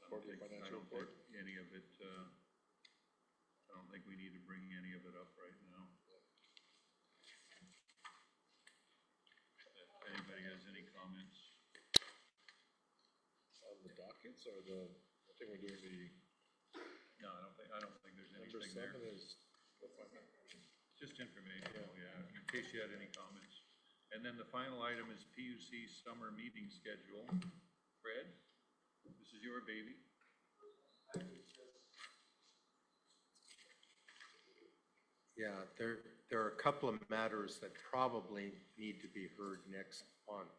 Quarterly financial report. Any of it, I don't think we need to bring any of it up right now. If anybody has any comments? On the dockets or I think we're doing No, I don't think there's number anything there. 7 is. Just informational, yeah, in case you had any comments. And then the final item is PUC summer meeting schedule. Fred, this is your baby. Yeah, there are a couple of matters that probably need to be heard next month.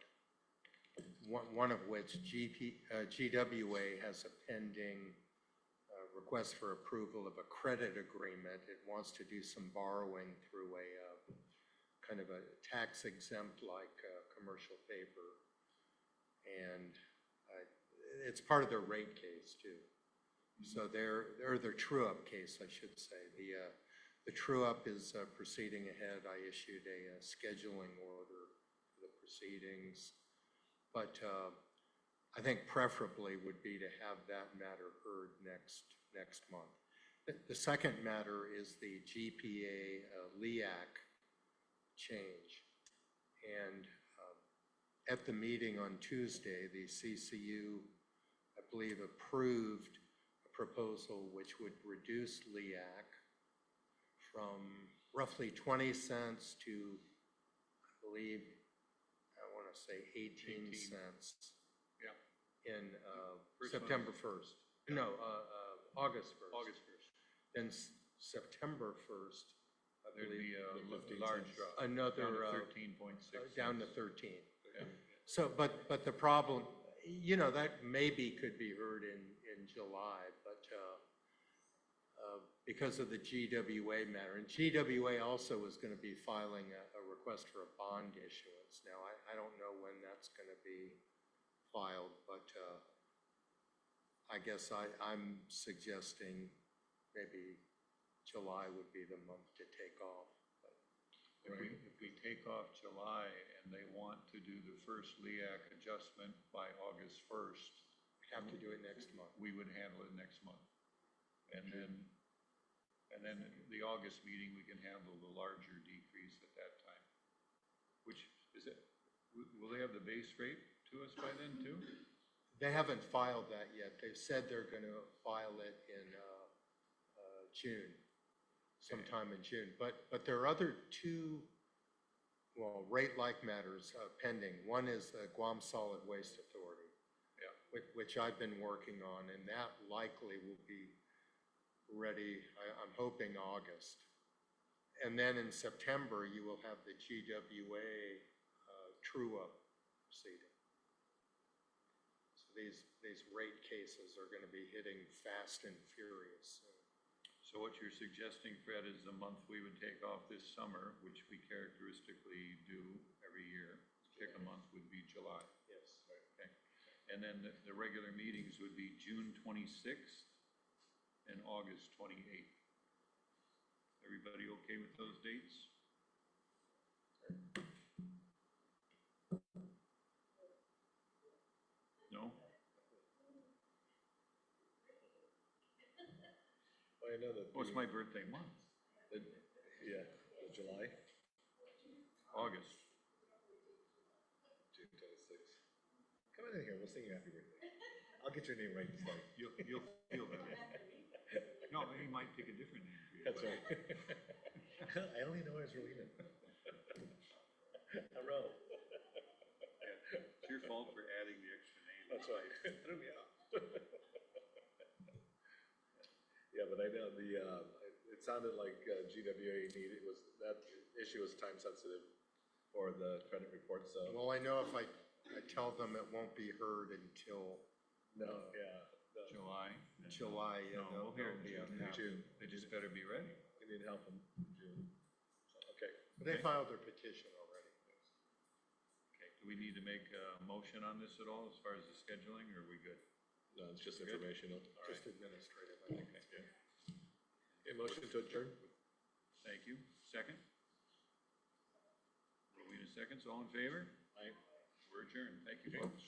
One of which GWA has a pending request for approval of a credit agreement. It wants to do some borrowing through a kind of a tax exempt like commercial paper. And it's part of their rate case too. So their true-up case, I should say. The true-up is proceeding ahead. I issued a scheduling order for the proceedings. But I think preferably would be to have that matter heard next month. The second matter is the GPA LEAC change. And at the meeting on Tuesday, the CCU, I believe, approved a proposal which would reduce LEAC from roughly 20 cents to, I believe, I want to say 18 cents. Yeah. In September 1st. No, August 1st. August 1st. Then September 1st, I There'd believe. be a large drop. Another, Down to 13.6. down to 13. Yeah. So, but the problem, that maybe could be heard in July, but because of the GWA matter. And GWA also is going to be filing a request for a bond issuance. Now, I don't know when that's going to be filed, but I guess I'm suggesting maybe July would be the month to take off. If we take off July and they want to do the first LEAC adjustment by August 1st, We have to do it next month. we would handle it next month. And then the August meeting, we can handle the larger decrease at that time. Which is it, will they have the base rate to us by then too? They haven't filed that yet. They've said they're going to file it in June, sometime in June. But there are other two, rate-like matters pending. One is the Guam Solid Waste Authority, which I've been working on, and that likely will be ready, I'm hoping August. And then in September, you will have the GWA true-up proceeding. So these rate cases are going to be hitting fast and furious. So what you're suggesting, Fred, is the month we would take off this summer, which we characteristically do every year, pick a month, would be July. Yes. Okay. And then the regular meetings would be June 26th and August 28th. Everybody okay with those dates? No? Well, I know that. Oh, it's my birthday month, July, August. June 26th. Come on in here, we'll sing you happy birthday. I'll get your name right this time. You'll feel that. No, he might pick a different name for you. That's right. I only know as Rowena. A row. It's your fault for adding the extra name. That's right. Threw me off. Yeah, but I know it sounded like GWA needed, that issue was time sensitive for the credit report, so. Well, I know if I tell them it won't be heard until No, yeah. July. July, No, we'll hear it they'll in be June. June. They just better be ready. We need help in June. So, okay. They filed their petition already. Okay, do we need to make a motion on this at all as far as the scheduling, or are we good? No, it's just Good. informational. Just administrative, I think. Okay. Okay, motion to adjourn? Thank you. Second? Rowena seconds, all in favor? Aye. We're adjourned. Thank you, folks.